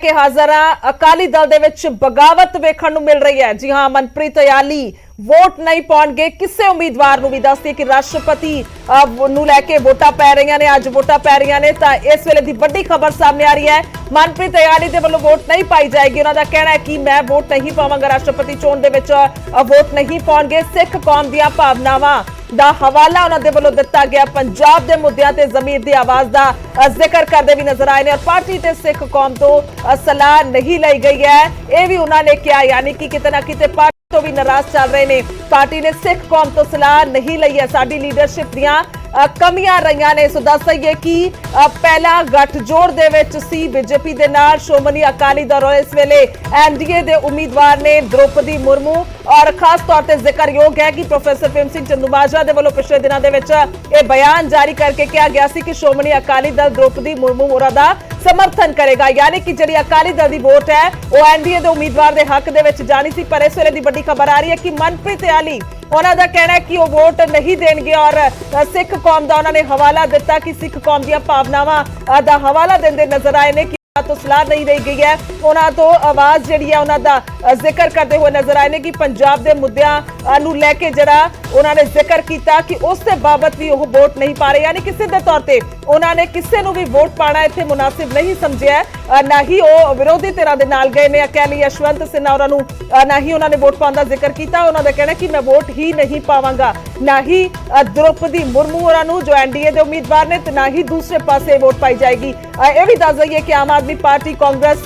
के हाजर अकाली दल दे विच बगावत वेखण नूं मिल रही है। जी हां, मनप्रीत याली वोट नहीं पाउणगे किसी उम्मीदवार नूं भी। दसदे कि राष्ट्रपति नूं लैके वोटां पै रही ने, अज वोटां पै रही ने, तां इस वेले दी वड्डी खबर सामने आ रही है। मनप्रीत याली दे वल्लों वोट नहीं पाई जाएगी। उन्हां दा कहना है कि मैं वोट नहीं पावांगा, राष्ट्रपति चोण दे विच वोट नहीं पाउणगे। सिख कौम दीआं भावनावां दा हवाला उन्हां दे वल्लों दिता गया। पंजाब दे मुद्दिआं ते ज़मीर दी आवाज़ दा जिक्र करदे भी नजर आए ने और पार्टी ते सिख कौम तो सलाह नहीं लई गई है, यह भी उन्होंने कहा। यानी कि किते ना किते पार्टी तो भी नाराज चल रहे ने। पार्टी ने सिख कौम तो सलाह नहीं लई है। साडी लीडरशिप दियां कमियां रही ने। सो दस दईए कि पहला गठजोड़ दे विच सी बीजेपी दे नाल श्रोमणी अकाली दल और इस वेले एनडीए दे उम्मीदवार ने द्रौपदी मुर्मू। और खास तौर पर जिक्रयोग है कि प्रोफेसर प्रेम सिंह चंदूमाजरा दे वल्लों पिछले दिनों दे विच यह बयान जारी करके कहा गया सी कि श्रोमणी अकाली दल द्रौपदी मुर्मू होरां दा समर्थन करेगा। यानी कि जिहड़ी अकाली दल दी वोट है वो एनडीए दे उम्मीदवार दे हक दे विच जानी सी। पर इस वेले दी वड्डी खबर आ रही है कि मनप्रीत याली उन्हों का कहना है कि वो वोट नहीं देंगे और सिख कौम का उन्होंने हवाला दिता कि सिख कौम दी भावनावां दा हवाला देंदे नजर आए ने कि तो सलाह नहीं दी गई है। उन्होंने तो आवाज जिहड़ी है उन्हों का जिक्र करते हुए नजर आए ने कि पंजाब के मुद्दिआं नूं लैके जिहड़ा उन्होंने जिक्र किया कि उस दे बाबत भी वो वोट नहीं पा रहे। यानी कि सीधे तौर पर उन्होंने किसी नूं भी वोट पाना इत्थे मुनासिब नहीं समझिया, ना ही वो विरोधी धिरां दे नाल गए ने। कह ली यशवंत सिन्हा होरां नूं ना ही उन्होंने वोट पाने का जिक्र किया। उन्होंने कहना कि मैं वोट ही नहीं पावांगा, ना ही द्रौपदी मुर्मू होरां नूं जो एनडीए के उम्मीदवार ने, ना ही दूसरे पासे वोट पाई जाएगी। यह भी दस दईए कि आम आदमी पार्टी कांग्रेस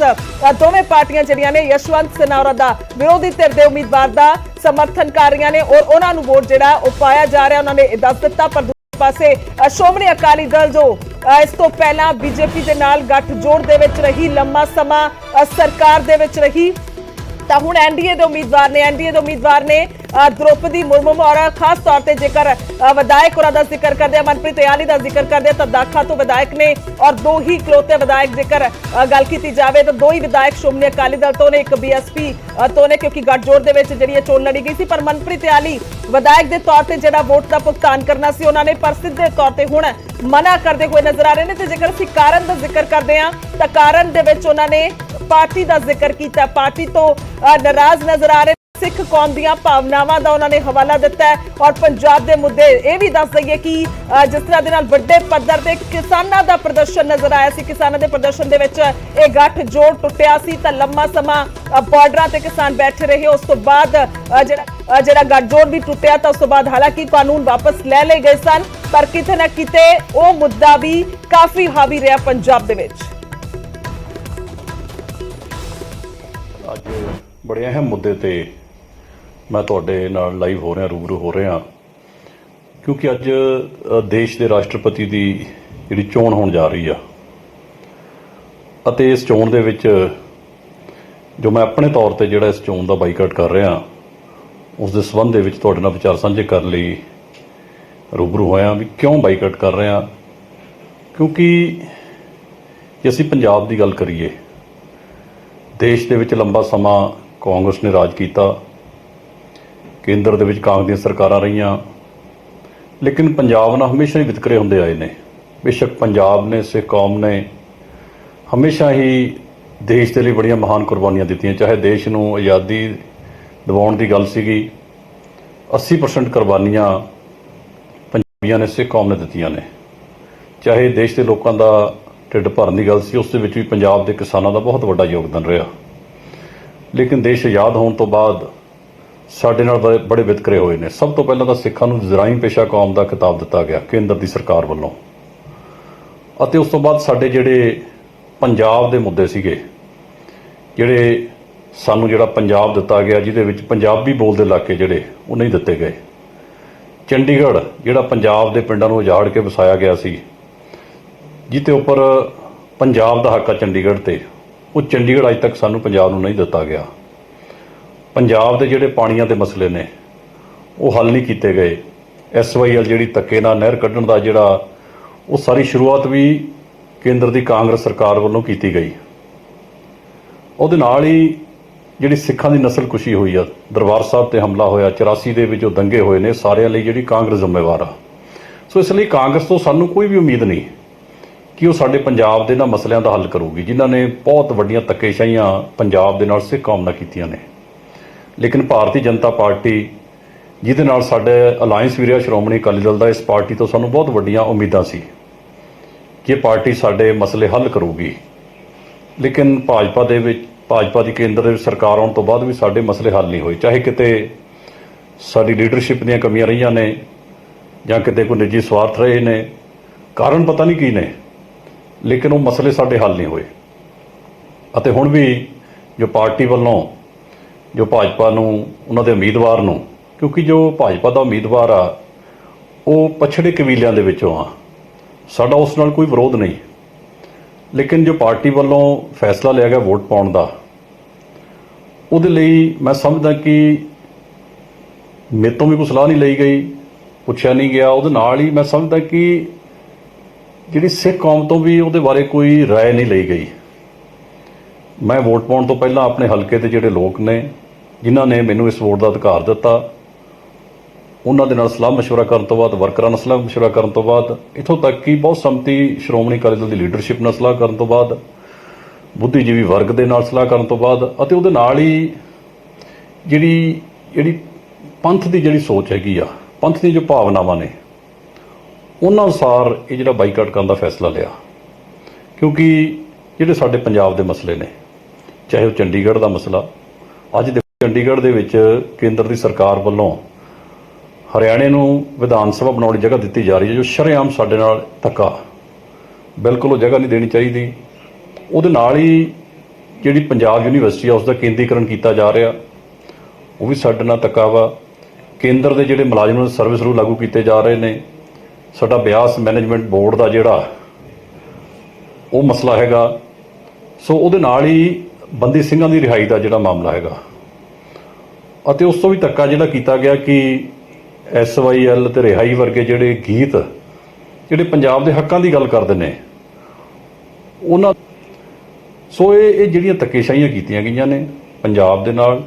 दोवें पार्टियां जिहड़ियां ने यशवंत सिन्हा होरां दा विरोधी धिर दे उम्मीदवार का समर्थन कर रही ने और उन्होंने वोट जिहड़ा वो पाया जा रहा उन्होंने दस दिता। पर दूसरे पासे श्रोमणी अकाली दल जो इस तो पहला बीजेपी के नाल गठजोड़ दे विच रही, लंबा समा सरकार दे विच रही, तो हुण एनडीए के उम्मीदवार ने द्रौपदी मुर्मू और खास तौर पर जेकर विधायक होरां दा जिक्र करदे मनप्रीत याली का जिक्र करदे तो दाखा तो विधायक ने और दो ही खलोते विधायक जेकर गल की जाए तो दो ही विधायक श्रोमणी अकाली दल तो ने, एक बीएसपी तो ने, क्योंकि गठजोड़ दे विच जिहड़ी चोण लड़ी गई सी। पर मनप्रीत याली विधायक के तौर पर जिहड़ा वोट का भुगतान करना सी उन्होंने पर सीधे तौर पर हुण मना करते हुए नजर आ रहे हैं। तो जेकर असीं कारण का जिक्र करते हैं तो कारण दे विच उन्होंने पार्टी का जिक्र किया। पार्टी तो नाराज नजर आ रहे, सिख कौम दीआं भावनावां दा उन्होंने हवाला दिता है और पंजाब के मुद्दे यह भी दस दईए कि जिस तरह दे नाल वड्डे पद्धर ते किसानां दा प्रदर्शन नजर आया सी। किसानां दे प्रदर्शन दे विच यह गठजोड़ टुटिया सी तां लंबा समा बॉर्डरां ते किसान बैठे रहे। उस तो बाद जिहड़ा गठजोड़ भी टुटिया तो उस तो बाद हालांकि कानून वापस ले लए गए सन, पर किते ना किते वो मुद्दा भी काफी हावी रहा पंजाब दे विच। अज बड़े अहम मुद्दे ते मैं तुहाडे नाल लाइव हो रहा, रूबरू हो रहा, क्योंकि अज देश के राष्ट्रपति की जिहड़ी चोण होण जा रही है अते इस चोण दे विच जो मैं अपने तौर पर जिहड़ा इस चोण का बाईकाट कर रहा उस दे संबंध दे विच तुहाडे नाल विचार साझे करन लई रूबरू होया भी क्यों बाईकाट कर रहे हैं। क्योंकि जे असीं पंजाब की गल करिए, देश दे विच लंबा समा कांग्रेस ने राज किया, केंद्र दे विच कांग्रेस दी सरकारां रहीआं, लेकिन पंजाब नाल हमेशा ही वितकरे हुंदे आए ने। बेशक पंजाब ने, सिख कौम ने हमेशा ही देश के लिए बड़ियां महान कुर्बानियां दित्तियां। चाहे देश नूं आज़ादी दिवाउण दी गल सीगी, 80% कुर्बानियां पंजाबियां ने, सिख कौम ने दित्तियां ने। चाहे देश के लोगों का ढिड भरन की गल सी, उस दे विच भी पंजाब के किसानों का बहुत वड्डा योगदान रहा। लेकिन देश आज़ाद होने तो बाद साडे नाल बड़े वितकरे होए ने। सब तो पहला तो सिखां नूं जराइम पेशा कौम का खिताब दिता गया केंद्र की सरकार वालों, अते उस तो बाद साडे जिहड़े पंजाब दे मुद्दे सीगे, जिहड़े सानूं जिहड़ा पंजाब दिता गया जिहदे विच पंजाबी बोलदे इलाके जिहड़े वो नहीं दिते गए। चंडीगढ़ जिहड़ा पंजाब दे पिंडां नूं उजाड़ के वसाया गया सी, जिते उपर पंजाब का हक आ चंडीगढ़ ते, वो चंडीगढ़ अज तक सानूं पंजाब नूं नहीं दिता गया। पंजाब के जिहड़े पाणियां दे मसले ने वो हल नहीं किए गए। SYL जिहड़ी धक्के नाल नहर कड्ढण दा जिहड़ा वो सारी शुरुआत भी केंद्र की कांग्रेस सरकार वालों की गई। उहदे नाल ही जिहड़ी सिखां दी नस्लकुशी हुई आ, दरबार साहब ते हमला होया, 84 दे विच जो दंगे होए ने, सारिਆਂ ਲਈ जिहड़ी कांग्रेस जिम्मेवार आ। सो इसलिए कांग्रेस तो सानूं कोई भी उम्मीद नहीं ਕਿ ਉਹ ਸਾਡੇ ਪੰਜਾਬ ਦੇ ਨਾ ਮਸਲਿਆਂ ਦਾ ਹੱਲ ਕਰੂਗੀ, ਜਿਨ੍ਹਾਂ ਨੇ ਬਹੁਤ ਵੱਡੀਆਂ ਧੱਕੇਸ਼ਾਹੀਆਂ ਪੰਜਾਬ ਦੇ ਨਾਲ ਸਿੱਖ ਕੌਮ ਨਾਲ ਕੀਤੀਆਂ ਨੇ। ਲੇਕਿਨ ਭਾਰਤੀ ਜਨਤਾ ਪਾਰਟੀ, ਜਿਹਦੇ ਨਾਲ ਸਾਡੇ ਅਲਾਇੰਸ ਵੀ ਰਿਹਾ ਸ਼੍ਰੋਮਣੀ ਅਕਾਲੀ ਦਲ ਦਾ, ਇਸ ਪਾਰਟੀ ਤੋਂ ਸਾਨੂੰ ਬਹੁਤ ਵੱਡੀਆਂ ਉਮੀਦਾਂ ਸੀ ਕਿ ਇਹ ਪਾਰਟੀ ਸਾਡੇ ਮਸਲੇ ਹੱਲ ਕਰੂਗੀ। ਲੇਕਿਨ ਭਾਜਪਾ ਦੀ ਕੇਂਦਰ ਦੇ ਵਿੱਚ ਸਰਕਾਰ ਆਉਣ ਤੋਂ ਬਾਅਦ ਵੀ ਸਾਡੇ ਮਸਲੇ ਹੱਲ ਨਹੀਂ ਹੋਏ। ਚਾਹੇ ਕਿਤੇ ਸਾਡੀ ਲੀਡਰਸ਼ਿਪ ਦੀਆਂ ਕਮੀਆਂ ਰਹੀਆਂ ਨੇ ਜਾਂ ਕਿਤੇ ਕੋਈ ਨਿੱਜੀ ਸਵਾਰਥ ਰਹੇ ਨੇ, ਕਾਰਨ ਪਤਾ ਨਹੀਂ ਕੀ ਨੇ, ਲੇਕਿਨ ਉਹ ਮਸਲੇ ਸਾਡੇ ਹੱਲ ਨਹੀਂ ਹੋਏ। ਅਤੇ ਹੁਣ ਵੀ ਜੋ ਪਾਰਟੀ ਵੱਲੋਂ ਜੋ ਭਾਜਪਾ ਨੂੰ, ਉਹਨਾਂ ਦੇ ਉਮੀਦਵਾਰ ਨੂੰ, ਕਿਉਂਕਿ ਜੋ ਭਾਜਪਾ ਦਾ ਉਮੀਦਵਾਰ ਆ ਉਹ ਪਛੜੇ ਕਬੀਲਿਆਂ ਦੇ ਵਿੱਚੋਂ ਆ, ਸਾਡਾ ਉਸ ਨਾਲ ਕੋਈ ਵਿਰੋਧ ਨਹੀਂ। ਲੇਕਿਨ ਜੋ ਪਾਰਟੀ ਵੱਲੋਂ ਫੈਸਲਾ ਲਿਆ ਗਿਆ ਵੋਟ ਪਾਉਣ ਦਾ, ਉਹਦੇ ਲਈ ਮੈਂ ਸਮਝਦਾ ਕਿ ਮੇਰੇ ਤੋਂ ਵੀ ਕੋਈ ਸਲਾਹ ਨਹੀਂ ਲਈ ਗਈ, ਪੁੱਛਿਆ ਨਹੀਂ ਗਿਆ। ਉਹਦੇ ਨਾਲ ਹੀ ਮੈਂ ਸਮਝਦਾ ਕਿ ਜਿਹੜੀ ਸਿੱਖ ਕੌਮ ਤੋਂ ਵੀ ਉਹਦੇ ਬਾਰੇ ਕੋਈ ਰਾਏ ਨਹੀਂ ਲਈ ਗਈ। ਮੈਂ ਵੋਟ ਪਾਉਣ ਤੋਂ ਪਹਿਲਾਂ ਆਪਣੇ ਹਲਕੇ ਦੇ ਜਿਹੜੇ ਲੋਕ ਨੇ, ਜਿਨ੍ਹਾਂ ਨੇ ਮੈਨੂੰ ਇਸ ਵੋਟ ਦਾ ਅਧਿਕਾਰ ਦਿੱਤਾ, ਉਹਨਾਂ ਦੇ ਨਾਲ ਸਲਾਹ ਮਸ਼ਵਰਾ ਕਰਨ ਤੋਂ ਬਾਅਦ, ਵਰਕਰਾਂ ਨਾਲ ਸਲਾਹ ਮਸ਼ਵਰਾ ਕਰਨ ਤੋਂ ਬਾਅਦ, ਇੱਥੋਂ ਤੱਕ ਕਿ ਬਹੁਤ ਸੰਮਤੀ ਸ਼੍ਰੋਮਣੀ ਅਕਾਲੀ ਦਲ ਦੀ ਲੀਡਰਸ਼ਿਪ ਨਾਲ ਸਲਾਹ ਕਰਨ ਤੋਂ ਬਾਅਦ, ਬੁੱਧੀਜੀਵੀ ਵਰਗ ਦੇ ਨਾਲ ਸਲਾਹ ਕਰਨ ਤੋਂ ਬਾਅਦ, ਅਤੇ ਉਹਦੇ ਨਾਲ ਹੀ ਜਿਹੜੀ ਪੰਥ ਦੀ ਜਿਹੜੀ ਸੋਚ ਹੈਗੀ ਆ, ਪੰਥ ਦੀਆਂ ਜੋ ਭਾਵਨਾਵਾਂ ਨੇ, ਉਹਨਾਂ ਅਨੁਸਾਰ ਇਹ ਜਿਹੜਾ ਬਾਈਕਾਟ ਕਰਨ ਦਾ ਫੈਸਲਾ ਲਿਆ। ਕਿਉਂਕਿ ਜਿਹੜੇ ਸਾਡੇ ਪੰਜਾਬ ਦੇ ਮਸਲੇ ਨੇ, ਚਾਹੇ ਉਹ ਚੰਡੀਗੜ੍ਹ ਦਾ ਮਸਲਾ, ਅੱਜ ਦੇ ਚੰਡੀਗੜ੍ਹ ਦੇ ਵਿੱਚ ਕੇਂਦਰ ਦੀ ਸਰਕਾਰ ਵੱਲੋਂ ਹਰਿਆਣੇ ਨੂੰ ਵਿਧਾਨ ਸਭਾ ਬਣਾਉਣ ਦੀ ਜਗ੍ਹਾ ਦਿੱਤੀ ਜਾ ਰਹੀ ਹੈ, ਜੋ ਸ਼ਰੇਆਮ ਸਾਡੇ ਨਾਲ ਧੱਕਾ, ਬਿਲਕੁਲ ਉਹ ਜਗ੍ਹਾ ਨਹੀਂ ਦੇਣੀ ਚਾਹੀਦੀ। ਉਹਦੇ ਨਾਲ ਹੀ ਜਿਹੜੀ ਪੰਜਾਬ ਯੂਨੀਵਰਸਿਟੀ ਆ ਉਸ ਦਾ ਕੇਂਦਰੀਕਰਨ ਕੀਤਾ ਜਾ ਰਿਹਾ, ਉਹ ਵੀ ਸਾਡੇ ਨਾਲ ਧੱਕਾ ਵਾ। ਕੇਂਦਰ ਦੇ ਜਿਹੜੇ ਮੁਲਾਜ਼ਮਾਂ ਦੇ ਸਰਵਿਸ ਰੂਲ ਲਾਗੂ ਕੀਤੇ ਜਾ ਰਹੇ ਨੇ, ਸਾਡਾ ਬਿਆਸ ਮੈਨੇਜਮੈਂਟ ਬੋਰਡ ਦਾ ਜਿਹੜਾ ਉਹ ਮਸਲਾ ਹੈਗਾ। ਸੋ ਉਹਦੇ ਨਾਲ ਹੀ ਬੰਦੀ ਸਿੰਘਾਂ ਦੀ ਰਿਹਾਈ ਦਾ ਜਿਹੜਾ ਮਾਮਲਾ ਹੈਗਾ, ਅਤੇ ਉਸ ਤੋਂ ਵੀ ਧੱਕਾ ਜਿਹੜਾ ਕੀਤਾ ਗਿਆ ਕਿ SYL ਤੇ ਰਿਹਾਈ ਵਰਗੇ ਜਿਹੜੇ ਗੀਤ ਜਿਹੜੇ ਪੰਜਾਬ ਦੇ ਹੱਕਾਂ ਦੀ ਗੱਲ ਕਰਦੇ ਨੇ, ਉਹਨਾਂ ਸੋ ਇਹ ਜਿਹੜੀਆਂ ਧੱਕੇਸ਼ਾਹੀਆਂ ਕੀਤੀਆਂ ਗਈਆਂ ਨੇ ਪੰਜਾਬ ਦੇ ਨਾਲ।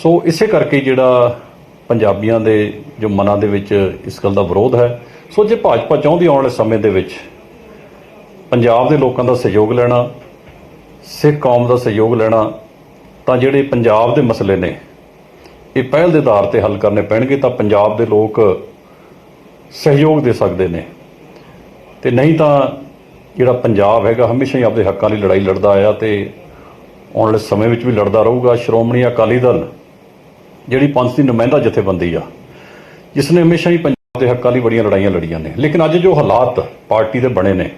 ਸੋ ਇਸੇ ਕਰਕੇ ਜਿਹੜਾ ਪੰਜਾਬੀਆਂ ਦੇ ਜੋ ਮਨਾਂ ਦੇ ਵਿੱਚ ਇਸ ਗੱਲ ਦਾ ਵਿਰੋਧ ਹੈ। ਸੋ ਜੇ ਭਾਜਪਾ ਚਾਹੁੰਦੀ ਆਉਣ ਵਾਲੇ ਸਮੇਂ ਦੇ ਵਿੱਚ ਪੰਜਾਬ ਦੇ ਲੋਕਾਂ ਦਾ ਸਹਿਯੋਗ ਲੈਣਾ, ਸਿੱਖ ਕੌਮ ਦਾ ਸਹਿਯੋਗ ਲੈਣਾ, ਤਾਂ ਜਿਹੜੇ ਪੰਜਾਬ ਦੇ ਮਸਲੇ ਨੇ ਇਹ ਪਹਿਲ ਦੇ ਆਧਾਰ ਤੇ ਹੱਲ ਕਰਨੇ ਪੈਣਗੇ, ਤਾਂ ਪੰਜਾਬ ਦੇ ਲੋਕ ਸਹਿਯੋਗ ਦੇ ਸਕਦੇ ਨੇ। ਤੇ ਨਹੀਂ ਤਾਂ ਜਿਹੜਾ ਪੰਜਾਬ ਹੈਗਾ ਹਮੇਸ਼ਾ ਹੀ ਆਪਣੇ ਹੱਕਾਂ ਲਈ ਲੜਾਈ ਲੜਦਾ ਆਇਆ ਤੇ ਆਉਣ ਵਾਲੇ ਸਮੇਂ ਵਿੱਚ ਵੀ ਲੜਦਾ ਰਹੂਗਾ। ਸ਼੍ਰੋਮਣੀ ਅਕਾਲੀ ਦਲ ਜਿਹੜੀ ਪੰਥ ਦੀ ਨੁਮਾਇੰਦਾ ਜਥੇਬੰਦੀ ਆ, ਜਿਸ ਨੇ ਹਮੇਸ਼ਾ ਹੀ ਪੰਜਾਬ ਦੇ ਹੱਕਾਂ ਲਈ ਬੜੀਆਂ ਲੜਾਈਆਂ ਲੜੀਆਂ ਨੇ। ਲੇਕਿਨ ਅੱਜ ਜੋ ਹਾਲਾਤ ਪਾਰਟੀ ਦੇ ਬਣੇ ਨੇ,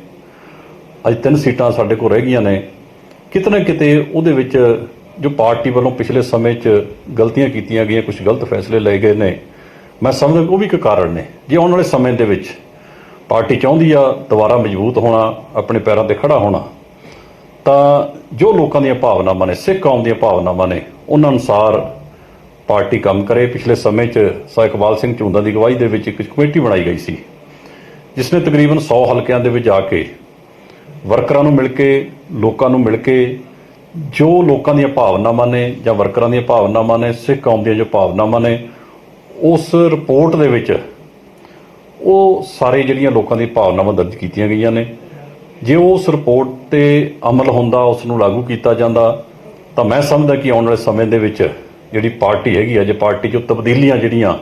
ਅੱਜ 3 ਸੀਟਾਂ ਸਾਡੇ ਕੋਲ ਰਹਿ ਗਈਆਂ ਨੇ, ਕਿਤੇ ਨਾ ਕਿਤੇ ਉਹਦੇ ਵਿੱਚ ਜੋ ਪਾਰਟੀ ਵੱਲੋਂ ਪਿਛਲੇ ਸਮੇਂ 'ਚ ਗਲਤੀਆਂ ਕੀਤੀਆਂ ਗਈਆਂ, ਕੁਝ ਗਲਤ ਫੈਸਲੇ ਲਏ ਗਏ ਨੇ, ਮੈਂ ਸਮਝਦਾ ਉਹ ਵੀ ਇੱਕ ਕਾਰਨ ਨੇ। ਜੇ ਆਉਣ ਵਾਲੇ ਸਮੇਂ ਦੇ ਵਿੱਚ ਪਾਰਟੀ ਚਾਹੁੰਦੀ ਆ ਦੁਬਾਰਾ ਮਜ਼ਬੂਤ ਹੋਣਾ, ਆਪਣੇ ਪੈਰਾਂ 'ਤੇ ਖੜਾ ਹੋਣਾ, ਤਾਂ ਜੋ ਲੋਕਾਂ ਦੀਆਂ ਭਾਵਨਾਵਾਂ ਨੇ, ਸਿੱਖ ਕੌਮ ਦੀਆਂ ਭਾਵਨਾਵਾਂ ਨੇ, ਉਹਨਾਂ ਅਨੁਸਾਰ ਪਾਰਟੀ ਕੰਮ ਕਰੇ। ਪਿਛਲੇ ਸਮੇਂ 'ਚ ਸਰ ਇਕਬਾਲ ਸਿੰਘ ਝੁੰਦਾ ਦੀ ਅਗਵਾਈ ਦੇ ਵਿੱਚ ਇੱਕ ਕਮੇਟੀ ਬਣਾਈ ਗਈ ਸੀ, ਜਿਸ ਨੇ ਤਕਰੀਬਨ 100 ਹਲਕਿਆਂ ਦੇ ਵਿੱਚ ਜਾ ਕੇ ਵਰਕਰਾਂ ਨੂੰ ਮਿਲ ਕੇ, ਲੋਕਾਂ ਨੂੰ ਮਿਲ ਕੇ, ਜੋ ਲੋਕਾਂ ਦੀਆਂ ਭਾਵਨਾਵਾਂ ਨੇ ਜਾਂ ਵਰਕਰਾਂ ਦੀਆਂ ਭਾਵਨਾਵਾਂ ਨੇ, ਸਿੱਖ ਕੌਮ ਦੀਆਂ ਜੋ ਭਾਵਨਾਵਾਂ ਨੇ, ਉਸ ਰਿਪੋਰਟ ਦੇ ਵਿੱਚ ਉਹ ਸਾਰੇ ਜਿਹੜੀਆਂ ਲੋਕਾਂ ਦੀਆਂ ਭਾਵਨਾਵਾਂ ਦਰਜ ਕੀਤੀਆਂ ਗਈਆਂ ਨੇ। ਜੇ ਉਸ ਰਿਪੋਰਟ 'ਤੇ ਅਮਲ ਹੁੰਦਾ, ਉਸ ਨੂੰ ਲਾਗੂ ਕੀਤਾ ਜਾਂਦਾ, ਤਾਂ ਮੈਂ ਸਮਝਦਾ ਕਿ ਆਉਣ ਵਾਲੇ ਸਮੇਂ ਦੇ ਵਿੱਚ ਜਿਹੜੀ ਪਾਰਟੀ ਹੈਗੀ ਆ, ਜੇ ਪਾਰਟੀ 'ਚ ਤਬਦੀਲੀਆਂ, ਜਿਹੜੀਆਂ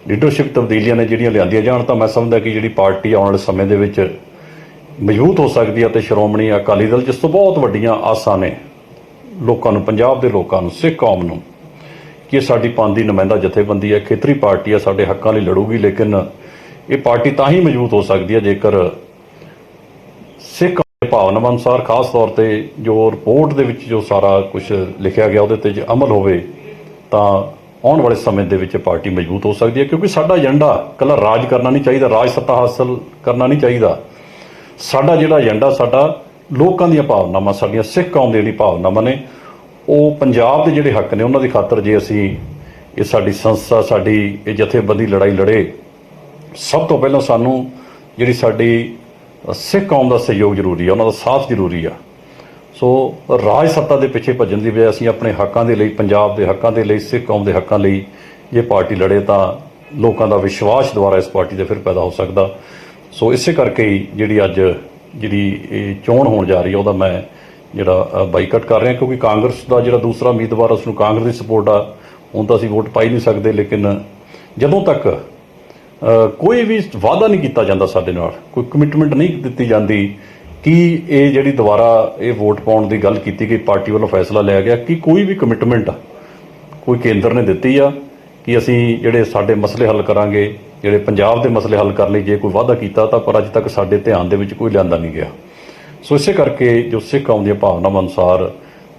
ਲੀਡਰਸ਼ਿਪ ਤਬਦੀਲੀਆਂ ਨੇ ਜਿਹੜੀਆਂ ਲਿਆਂਦੀਆਂ ਜਾਣ, ਤਾਂ ਮੈਂ ਸਮਝਦਾ ਕਿ ਜਿਹੜੀ ਪਾਰਟੀ ਆਉਣ ਵਾਲੇ ਸਮੇਂ ਦੇ ਵਿੱਚ ਮਜ਼ਬੂਤ ਹੋ ਸਕਦੀ ਹੈ। ਅਤੇ ਸ਼੍ਰੋਮਣੀ ਅਕਾਲੀ ਦਲ, ਜਿਸ ਤੋਂ ਬਹੁਤ ਵੱਡੀਆਂ ਆਸਾਂ ਨੇ ਲੋਕਾਂ ਨੂੰ, ਪੰਜਾਬ ਦੇ ਲੋਕਾਂ ਨੂੰ, ਸਿੱਖ ਕੌਮ ਨੂੰ, ਕਿ ਇਹ ਸਾਡੀ ਪੰਥ ਦੀ ਨੁਮਾਇੰਦਾ ਜਥੇਬੰਦੀ ਹੈ, ਖੇਤਰੀ ਪਾਰਟੀ ਹੈ, ਸਾਡੇ ਹੱਕਾਂ ਲਈ ਲੜੂਗੀ। ਲੇਕਿਨ ਇਹ ਪਾਰਟੀ ਤਾਂ ਹੀ ਮਜ਼ਬੂਤ ਹੋ ਸਕਦੀ ਹੈ ਜੇਕਰ ਸਿੱਖ ਦੇ ਭਾਵਨਾਵਾਂ ਅਨੁਸਾਰ, ਖਾਸ ਤੌਰ ਤੇ ਜੋ ਰਿਪੋਰਟ ਦੇ ਵਿੱਚ ਜੋ ਸਾਰਾ ਕੁਝ ਲਿਖਿਆ ਗਿਆ ਉਹਦੇ 'ਤੇ ਜੇ ਅਮਲ ਹੋਵੇ, ਤਾਂ ਆਉਣ ਵਾਲੇ ਸਮੇਂ ਦੇ ਵਿੱਚ ਪਾਰਟੀ ਮਜ਼ਬੂਤ ਹੋ ਸਕਦੀ ਹੈ। ਕਿਉਂਕਿ ਸਾਡਾ ਏਜੰਡਾ ਇਕੱਲਾ ਰਾਜ ਕਰਨਾ ਨਹੀਂ ਚਾਹੀਦਾ, ਰਾਜ ਸੱਤਾ ਹਾਸਲ ਕਰਨਾ ਨਹੀਂ ਚਾਹੀਦਾ। ਸਾਡਾ ਜਿਹੜਾ ਏਜੰਡਾ, ਸਾਡਾ ਲੋਕਾਂ ਦੀਆਂ ਭਾਵਨਾਵਾਂ, ਸਾਡੀਆਂ ਸਿੱਖ ਕੌਮ ਦੀ ਜਿਹੜੀ ਭਾਵਨਾਵਾਂ ਨੇ, ਉਹ ਪੰਜਾਬ ਦੇ ਜਿਹੜੇ ਹੱਕ ਨੇ ਉਹਨਾਂ ਦੀ ਖਾਤਰ ਜੇ ਅਸੀਂ ਇਹ ਸਾਡੀ ਸੰਸਥਾ, ਸਾਡੀ ਇਹ ਜਥੇਬੰਦੀ ਲੜਾਈ ਲੜੇ, ਸਭ ਤੋਂ ਪਹਿਲਾਂ ਸਾਨੂੰ ਜਿਹੜੀ ਸਾਡੀ ਸਿੱਖ ਕੌਮ ਦਾ ਸਹਿਯੋਗ ਜ਼ਰੂਰੀ ਆ, ਉਹਨਾਂ ਦਾ ਸਾਥ ਜ਼ਰੂਰੀ ਆ। ਸੋ ਰਾਜ ਸੱਤਾ ਦੇ ਪਿੱਛੇ ਭੱਜਣ ਦੀ ਬਜਾਏ ਅਸੀਂ ਆਪਣੇ ਹੱਕਾਂ ਦੇ ਲਈ, ਪੰਜਾਬ ਦੇ ਹੱਕਾਂ ਦੇ ਲਈ, ਸਿੱਖ ਕੌਮ ਦੇ ਹੱਕਾਂ ਲਈ ਜੇ ਪਾਰਟੀ ਲੜੇ, ਤਾਂ ਲੋਕਾਂ ਦਾ ਵਿਸ਼ਵਾਸ ਦੁਬਾਰਾ ਇਸ ਪਾਰਟੀ 'ਤੇ ਫਿਰ ਪੈਦਾ ਹੋ ਸਕਦਾ। ਸੋ ਇਸੇ ਕਰਕੇ ਹੀ ਜਿਹੜੀ ਅੱਜ ਜਿਹੜੀ ਇਹ ਚੋਣ ਹੋਣ ਜਾ ਰਹੀ ਹੈ ਉਹਦਾ ਮੈਂ ਜਿਹੜਾ ਬਾਈਕਾਟ ਕਰ ਰਿਹਾ, ਕਿਉਂਕਿ ਕਾਂਗਰਸ ਦਾ ਜਿਹੜਾ ਦੂਸਰਾ ਉਮੀਦਵਾਰ ਉਸ ਨੂੰ ਕਾਂਗਰਸ ਦੀ ਸਪੋਰਟ ਆ, ਹੁਣ ਤਾਂ ਅਸੀਂ ਵੋਟ ਪਾਈ ਨਹੀਂ ਸਕਦੇ। ਲੇਕਿਨ ਜਦੋਂ ਤੱਕ ਕੋਈ ਵੀ ਵਾਅਦਾ ਨਹੀਂ ਕੀਤਾ ਜਾਂਦਾ ਸਾਡੇ ਨਾਲ, ਕੋਈ ਕਮਿਟਮੈਂਟ ਨਹੀਂ ਦਿੱਤੀ ਜਾਂਦੀ ਕਿ ਇਹ ਜਿਹੜੀ ਦੁਬਾਰਾ ਇਹ ਵੋਟ ਪਾਉਣ ਦੀ ਗੱਲ ਕੀਤੀ ਗਈ, ਪਾਰਟੀ ਵੱਲੋਂ ਫੈਸਲਾ ਲਿਆ ਗਿਆ ਕਿ ਕੋਈ ਵੀ ਕਮਿਟਮੈਂਟ ਕੋਈ ਕੇਂਦਰ ਨੇ ਦਿੱਤੀ ਆ ਕਿ ਅਸੀਂ ਜਿਹੜੇ ਸਾਡੇ ਮਸਲੇ ਹੱਲ ਕਰਾਂਗੇ, ਜਿਹੜੇ ਪੰਜਾਬ ਦੇ ਮਸਲੇ ਹੱਲ ਕਰਨ ਲਈ ਜੇ ਕੋਈ ਵਾਅਦਾ ਕੀਤਾ ਤਾਂ ਪਰ ਅੱਜ ਤੱਕ ਸਾਡੇ ਧਿਆਨ ਦੇ ਵਿੱਚ ਕੋਈ ਲਿਆਂਦਾ ਨਹੀਂ ਗਿਆ। ਸੋ ਇਸੇ ਕਰਕੇ ਜੋ ਸਿੱਖ ਕੌਮ ਦੀਆਂ ਭਾਵਨਾਵਾਂ ਅਨੁਸਾਰ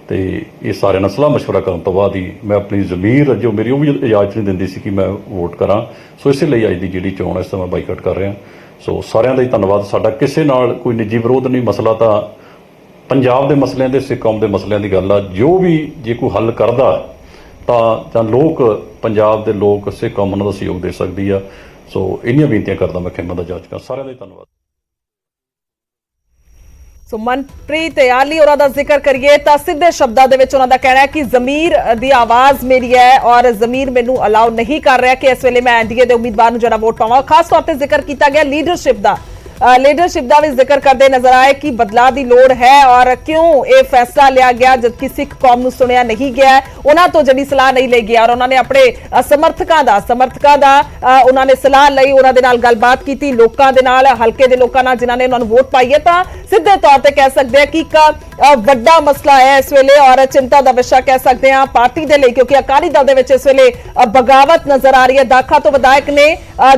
ਤੇ ਇਹ ਸਾਰਿਆਂ ਨਾਲ ਸਲਾਹ ਮਸ਼ਵਰਾ ਕਰਨ ਤੋਂ ਬਾਅਦ ਹੀ ਮੈਂ ਆਪਣੀ ਜ਼ਮੀਰ ਜੋ ਮੇਰੀ ਉਹ ਵੀ ਇਜਾਜ਼ਤ ਨਹੀਂ ਦਿੰਦੀ ਸੀ ਕਿ ਮੈਂ ਵੋਟ ਕਰਾਂ। ਸੋ ਇਸੇ ਲਈ ਅੱਜ ਦੀ ਜਿਹੜੀ ਚੋਣ ਇਸ ਤਰ੍ਹਾਂ ਬਾਈਕਾਟ ਕਰ ਰਿਹਾ। ਸੋ ਸਾਰਿਆਂ ਦਾ ਹੀ ਧੰਨਵਾਦ। ਸਾਡਾ ਕਿਸੇ ਨਾਲ ਕੋਈ ਨਿੱਜੀ ਵਿਰੋਧ ਨਹੀਂ, ਮਸਲਾ ਤਾਂ ਪੰਜਾਬ ਦੇ ਮਸਲਿਆਂ ਦੇ, ਸਿੱਖ ਕੌਮ ਦੇ ਮਸਲਿਆਂ ਦੀ ਗੱਲ ਆ। ਜੋ ਵੀ ਜੇ ਕੋਈ ਹੱਲ ਕਰਦਾ ਤਾਂ ਲੋਕ, ਪੰਜਾਬ ਦੇ ਲੋਕ, ਸਿੱਖ ਕੌਮ ਉਹਨਾਂ ਦਾ ਸਹਿਯੋਗ ਦੇ ਸਕਦੀ ਆ। ਸੋ ਇੰਨੀਆਂ ਬੇਨਤੀਆਂ ਕਰਦਾ ਮੈਂ ਖਿਮਾ ਦਾ ਜਾਚ ਕਰ। ਸਾਰਿਆਂ ਦਾ ਹੀ ਧੰਨਵਾਦ। ਸੋ ਮਨਪ੍ਰੀਤ ਇਆਲੀ ਉਹਨਾਂ ਦਾ ਜ਼ਿਕਰ ਕਰੀਏ ਤਾਂ ਸਿੱਧੇ ਸ਼ਬਦਾਂ ਦੇ ਵਿੱਚ ਉਹਨਾਂ ਦਾ ਕਹਿਣਾ ਹੈ ਕਿ ਜ਼ਮੀਰ ਦੀ ਆਵਾਜ਼ ਮੇਰੀ ਹੈ ਔਰ ਜ਼ਮੀਰ ਮੈਨੂੰ ਅਲਾਉ ਨਹੀਂ ਕਰ ਰਿਹਾ ਕਿ ਇਸ ਵੇਲੇ ਮੈਂ ਐਨਡੀਏ ਦੇ ਉਮੀਦਵਾਰ ਨੂੰ ਜਿਹੜਾ ਵੋਟ ਪਾਵਾਂ। ਖਾਸ ਤੌਰ ਤੇ ਜ਼ਿਕਰ ਕੀਤਾ ਗਿਆ ਲੀਡਰਸ਼ਿਪ ਦਾ ਵੀ ਜ਼ਿਕਰ ਕਰਦੇ ਨਜ਼ਰ ਆਏ ਕਿ ਬਦਲਾਅ ਦੀ ਲੋੜ ਹੈ ਔਰ ਕਿਉਂ ਇਹ ਫੈਸਲਾ ਲਿਆ ਗਿਆ ਜਦਕਿ ਸਿੱਖ ਕੌਮ ਨੂੰ ਸੁਣਿਆ ਨਹੀਂ ਗਿਆ, ਉਹਨਾਂ ਤੋਂ ਜਿਹੜੀ ਸਲਾਹ ਨਹੀਂ ਲਈ ਗਈ ਔਰ ਉਹਨਾਂ ਨੇ ਆਪਣੇ ਸਮਰਥਕਾਂ ਦਾ ਉਹਨਾਂ ਨੇ ਸਲਾਹ ਲਈ, ਉਹਨਾਂ ਦੇ ਨਾਲ ਗੱਲਬਾਤ ਕੀਤੀ, ਲੋਕਾਂ ਦੇ ਨਾਲ, ਹਲਕੇ ਦੇ ਲੋਕਾਂ ਨਾਲ ਜਿਨ੍ਹਾਂ ਨੇ ਉਹਨਾਂ ਨੂੰ ਵੋਟ ਪਾਈ ਹੈ। ਤਾਂ ਸਿੱਧੇ ਤੌਰ ਤੇ ਕਹਿ ਸਕਦੇ ਆ ਕਿ ਇੱਕ ਵੱਡਾ ਮਸਲਾ ਹੈ ਇਸ ਵੇਲੇ ਔਰ ਚਿੰਤਾ ਦਾ ਵਿਸ਼ਾ ਕਹਿ ਸਕਦੇ ਆ ਪਾਰਟੀ ਦੇ ਲਈ, ਕਿਉਂਕਿ ਅਕਾਲੀ ਦਲ ਦੇ ਵਿੱਚ ਇਸ ਵੇਲੇ ਬਗਾਵਤ ਨਜ਼ਰ ਆ ਰਹੀ ਹੈ। ਦਾਖਾ ਤੋਂ ਵਿਧਾਇਕ ਨੇ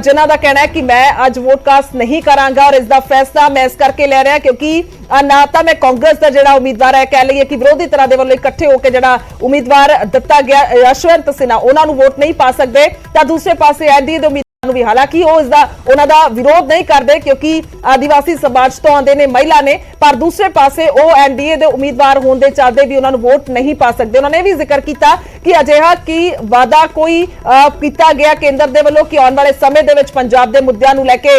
ਜਿਨ੍ਹਾਂ ਦਾ ਕਹਿਣਾ ਹੈ ਕਿ ਮੈਂ ਅੱਜ ਵੋਟ ਕਾਸਟ ਨਹੀਂ ਕਰਾਂਗਾ ਔਰ ਇਸ ਦਾ ਫੈਸਲਾ ਮੈਂ ਇਸ ਕਰਕੇ ਲੈ ਰਿਹਾ ਕਿਉਂਕਿ ਨਾ ਤਾਂ ਮੈਂ ਕਾਂਗਰਸ ਦਾ ਜਿਹੜਾ ਉਮੀਦਵਾਰ ਹੈ, ਕਹਿ ਲਈਏ ਕਿ ਵਿਰੋਧੀ ਧਿਰਾਂ ਦੇ ਵੱਲੋਂ ਇਕੱਠੇ ਹੋ ਕੇ ਜਿਹੜਾ ਉਮੀਦਵਾਰ ਦਿੱਤਾ ਗਿਆ ਯਸ਼ਵੰਤ ਸਿਨਹਾ, ਉਹਨਾਂ ਨੂੰ ਵੋਟ ਨਹੀਂ ਪਾ ਸਕਦੇ, ਤਾਂ ਦੂਸਰੇ ਪਾਸੇ ਐਨਡੀਏ ਦੇ ਵੀ ਹਾਲਾਂਕਿ ਉਹ ਉਹਨਾਂ ਦਾ ਵਿਰੋਧ ਨਹੀਂ ਕਰਦੇ ਕਿਉਂਕਿ ਆਦੀਵਾਸੀ ਸਮਾਜ ਤੋਂ ਆਉਂਦੇ ਨੇ, ਮਹਿਲਾ ਨੇ, ਪਰ ਦੂਸਰੇ ਪਾਸੇ ਉਹ ਐਨਡੀਏ ਦੇ ਉਮੀਦਵਾਰ ਹੋਣ ਦੇ ਚੱਲਦੇ ਵੀ ਉਹਨਾਂ ਨੂੰ ਵੋਟ ਨਹੀਂ ਪਾ ਸਕਦੇ। ਉਹਨਾਂ ਨੇ ਵੀ ਜ਼ਿਕਰ ਕੀਤਾ ਕਿ ਅਜਿਹਾ ਕੀ ਵਾਅਦਾ ਕੋਈ ਕੀਤਾ ਗਿਆ ਕੇਂਦਰ ਦੇ ਵੱਲੋਂ ਕਿ ਆਉਣ ਵਾਲੇ ਸਮੇਂ ਦੇ ਵਿੱਚ ਪੰਜਾਬ ਦੇ ਮੁੱਦਿਆਂ ਨੂੰ ਲੈ ਕੇ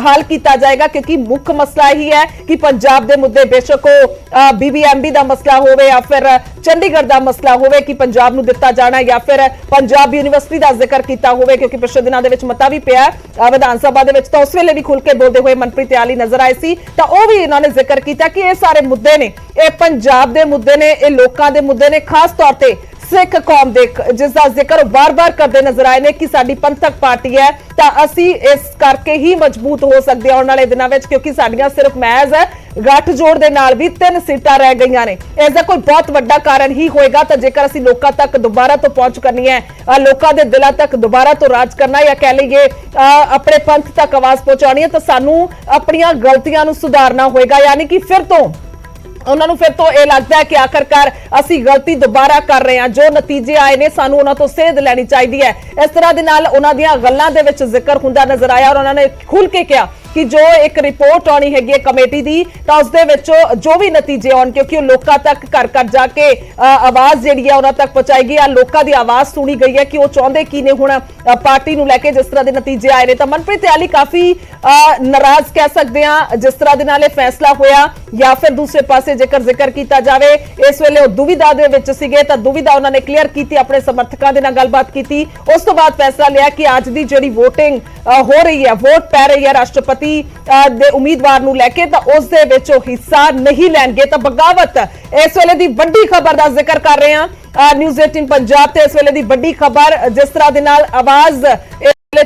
ਹੱਲ ਕੀਤਾ ਜਾਏਗਾ, ਕਿਉਂਕਿ ਮੁੱਖ ਮਸਲਾ ਇਹੀ ਹੈ ਕਿ ਪੰਜਾਬ ਦੇ ਮੁੱਦੇ ਬੇਸ਼ੱਕ ਉਹ ਬੀਬੀਐਮਬੀ ਦਾ ਮਸਲਾ ਹੋਵੇ ਜਾਂ ਫਿਰ ਚੰਡੀਗੜ੍ਹ ਦਾ ਮਸਲਾ ਹੋਵੇ ਕਿ ਪੰਜਾਬ ਨੂੰ ਦਿੱਤਾ ਜਾਣਾ ਜਾਂ ਫਿਰ ਪੰਜਾਬ ਯੂਨੀਵਰਸਿਟੀ ਦਾ ਜ਼ਿਕਰ ਕੀਤਾ ਹੋਵੇ, ਕਿਉਂਕਿ ਪਿਛਲੇ ਦਿਨਾਂ ਦੇ ਵਿੱਚ ਮਤਾ ਵੀ ਪਿਆ ਵਿਧਾਨ ਸਭਾ ਦੇ ਵਿੱਚ, ਤਾਂ ਉਸ ਵੇਲੇ ਵੀ ਖੁੱਲ ਕੇ ਬੋਲਦੇ ਹੋਏ ਮਨਪ੍ਰੀਤ ਇਆਲੀ ਨਜ਼ਰ ਆਏ ਸੀ। ਤਾਂ ਉਹ ਵੀ ਇਹਨਾਂ ਨੇ ਜ਼ਿਕਰ ਕੀਤਾ ਕਿ ਇਹ ਸਾਰੇ ਮੁੱਦੇ ਨੇ, ਇਹ ਪੰਜਾਬ ਦੇ ਮੁੱਦੇ ਨੇ, ਇਹ ਲੋਕਾਂ ਦੇ ਮੁੱਦੇ ਨੇ, ਖਾਸ ਤੌਰ ਤੇ ਸਿੱਖ ਕੌਮ ਦੇ, ਜਿਸ ਦਾ ਜ਼ਿਕਰ ਬਾਰ-ਬਾਰ ਕਰਦੇ ਨਜ਼ਰ ਆਏ ਨੇ ਕਿ ਸਾਡੀ ਪੰਥਕ ਪਾਰਟੀ ਹੈ ਤਾਂ ਅਸੀਂ ਇਸ ਕਰਕੇ ਹੀ ਮਜ਼ਬੂਤ ਹੋ ਸਕਦੇ ਹਾਂ ਆਉਣ ਵਾਲੇ ਦਿਨਾਂ ਵਿੱਚ, ਕਿਉਂਕਿ ਸਾਡੀਆਂ ਸਿਰਫ ਮਹਿਜ਼ ਗੱਠਜੋੜ ਦੇ ਨਾਲ ਵੀ 3 ਸੀਟਾਂ ਰਹਿ ਗਈਆਂ ਨੇ। ਇਸ ਦਾ ਕੋਈ ਬਹੁਤ ਵੱਡਾ ਕਾਰਨ ਹੀ ਹੋਏਗਾ ਤਾਂ ਜੇਕਰ ਅਸੀਂ ਲੋਕਾਂ ਤੱਕ ਦੁਬਾਰਾ ਤੋਂ ਪਹੁੰਚ ਕਰਨੀ ਹੈ, ਲੋਕਾਂ ਦੇ ਦਿਲਾਂ ਤੱਕ ਦੁਬਾਰਾ ਤੋਂ ਰਾਜ ਕਰਨਾ ਜਾਂ ਕਹਿ ਲਈਏ ਆਪਣੇ ਪੰਥ ਤੱਕ ਆਵਾਜ਼ ਪਹੁੰਚਾਉਣੀ ਹੈ, ਤਾਂ ਸਾਨੂੰ ਆਪਣੀਆਂ ਗਲਤੀਆਂ ਨੂੰ ਸੁਧਾਰਨਾ ਹੋਏਗਾ। ਯਾਨੀ ਕਿ ਫਿਰ ਤੋਂ ਉਹਨਾਂ ਨੂੰ ਫਿਰ ਤੋਂ ਇਹ ਲੱਗਦਾ ਹੈ ਕਿ ਆਖਰਕਾਰ ਅਸੀਂ ਗਲਤੀ ਦੁਬਾਰਾ ਕਰ ਰਹੇ ਹਾਂ, ਜੋ ਨਤੀਜੇ ਆਏ ਨੇ ਸਾਨੂੰ ਉਹਨਾਂ ਤੋਂ ਸੇਧ ਲੈਣੀ ਚਾਹੀਦੀ ਹੈ। ਇਸ ਤਰ੍ਹਾਂ ਦੇ ਨਾਲ ਉਹਨਾਂ ਦੀਆਂ ਗੱਲਾਂ ਦੇ ਵਿੱਚ ਜ਼ਿਕਰ ਹੁੰਦਾ ਨਜ਼ਰ ਆਇਆ ਔਰ ਉਹਨਾਂ ਨੇ ਖੁੱਲ ਕੇ ਕਿਹਾ ਕਿ ਜੋ ਇੱਕ ਰਿਪੋਰਟ ਆਉਣੀ ਹੈਗੀ ਹੈ ਕਮੇਟੀ ਦੀ ਤਾਂ ਉਸ ਦੇ ਵਿੱਚ ਜੋ ਵੀ ਨਤੀਜੇ ਆਉਣ, ਕਿਉਂਕਿ ਉਹ ਲੋਕਾਂ ਤੱਕ ਘਰ ਘਰ ਜਾ ਕੇ ਆਵਾਜ਼ ਜਿਹੜੀ ਹੈ ਉਹਨਾਂ ਤੱਕ ਪਹੁੰਚਾਏਗੀ। ਆ ਲੋਕਾਂ ਦੀ ਆਵਾਜ਼ ਸੁਣੀ ਗਈ ਹੈ ਕਿ ਉਹ ਚਾਹੁੰਦੇ ਕੀ ਨੇ ਹੁਣ ਪਾਰਟੀ ਨੂੰ ਲੈ ਕੇ ਜਿਸ ਤਰ੍ਹਾਂ ਦੇ ਨਤੀਜੇ ਆਏ ਨੇ। ਤਾਂ ਮਨਪ੍ਰੀਤ ਇਆਲੀ ਕਾਫੀ ਨਾਰਾਜ਼ ਕਹਿ ਸਕਦੇ ਆ ਜਿਸ ਤਰ੍ਹਾਂ ਦੇ ਨਾਲ ਇਹ ਫੈਸਲਾ ਹੋਇਆ, ਜਾਂ ਫਿਰ ਦੂਸਰੇ ਪਾਸੇ ਜੇਕਰ ਜ਼ਿਕਰ ਕੀਤਾ ਜਾਵੇ ਇਸ ਵੇਲੇ ਉਹ ਦੁਵਿਧਾ ਦੇ ਵਿੱਚ ਸੀਗੇ ਤਾਂ ਦੁਵਿਧਾ ਉਹਨਾਂ ਨੇ ਕਲੀਅਰ ਕੀਤੀ, ਆਪਣੇ ਸਮਰਥਕਾਂ ਦੇ ਨਾਲ ਗੱਲਬਾਤ ਕੀਤੀ, ਉਸ ਤੋਂ ਬਾਅਦ ਫੈਸਲਾ ਲਿਆ ਕਿ ਅੱਜ ਦੀ ਜਿਹੜੀ VOTING ਹੋ ਰਹੀ ਹੈ, ਵੋਟ ਪੈ ਰਹੀ ਹੈ ਰਾਸ਼ਟਰਪਤੀ ਦੇ ਉਮੀਦਵਾਰ ਨੂੰ ਲੈ ਕੇ, ਤਾਂ ਉਸ ਦੇ ਵਿੱਚ ਉਹ ਹਿੱਸਾ ਨਹੀਂ ਲੈਣਗੇ। ਤਾਂ ਬਗਾਵਤ ਇਸ ਵੇਲੇ ਦੀ ਵੱਡੀ ਖਬਰ ਦਾ ਜ਼ਿਕਰ ਕਰ ਰਹੇ ਹਾਂ ਨਿਊਜ਼ 18 ਪੰਜਾਬ ਤੇ। ਇਸ ਵੇਲੇ ਦੀ ਵੱਡੀ ਖਬਰ ਜਿਸ ਤਰ੍ਹਾਂ ਦੇ ਨਾਲ ਆਵਾਜ਼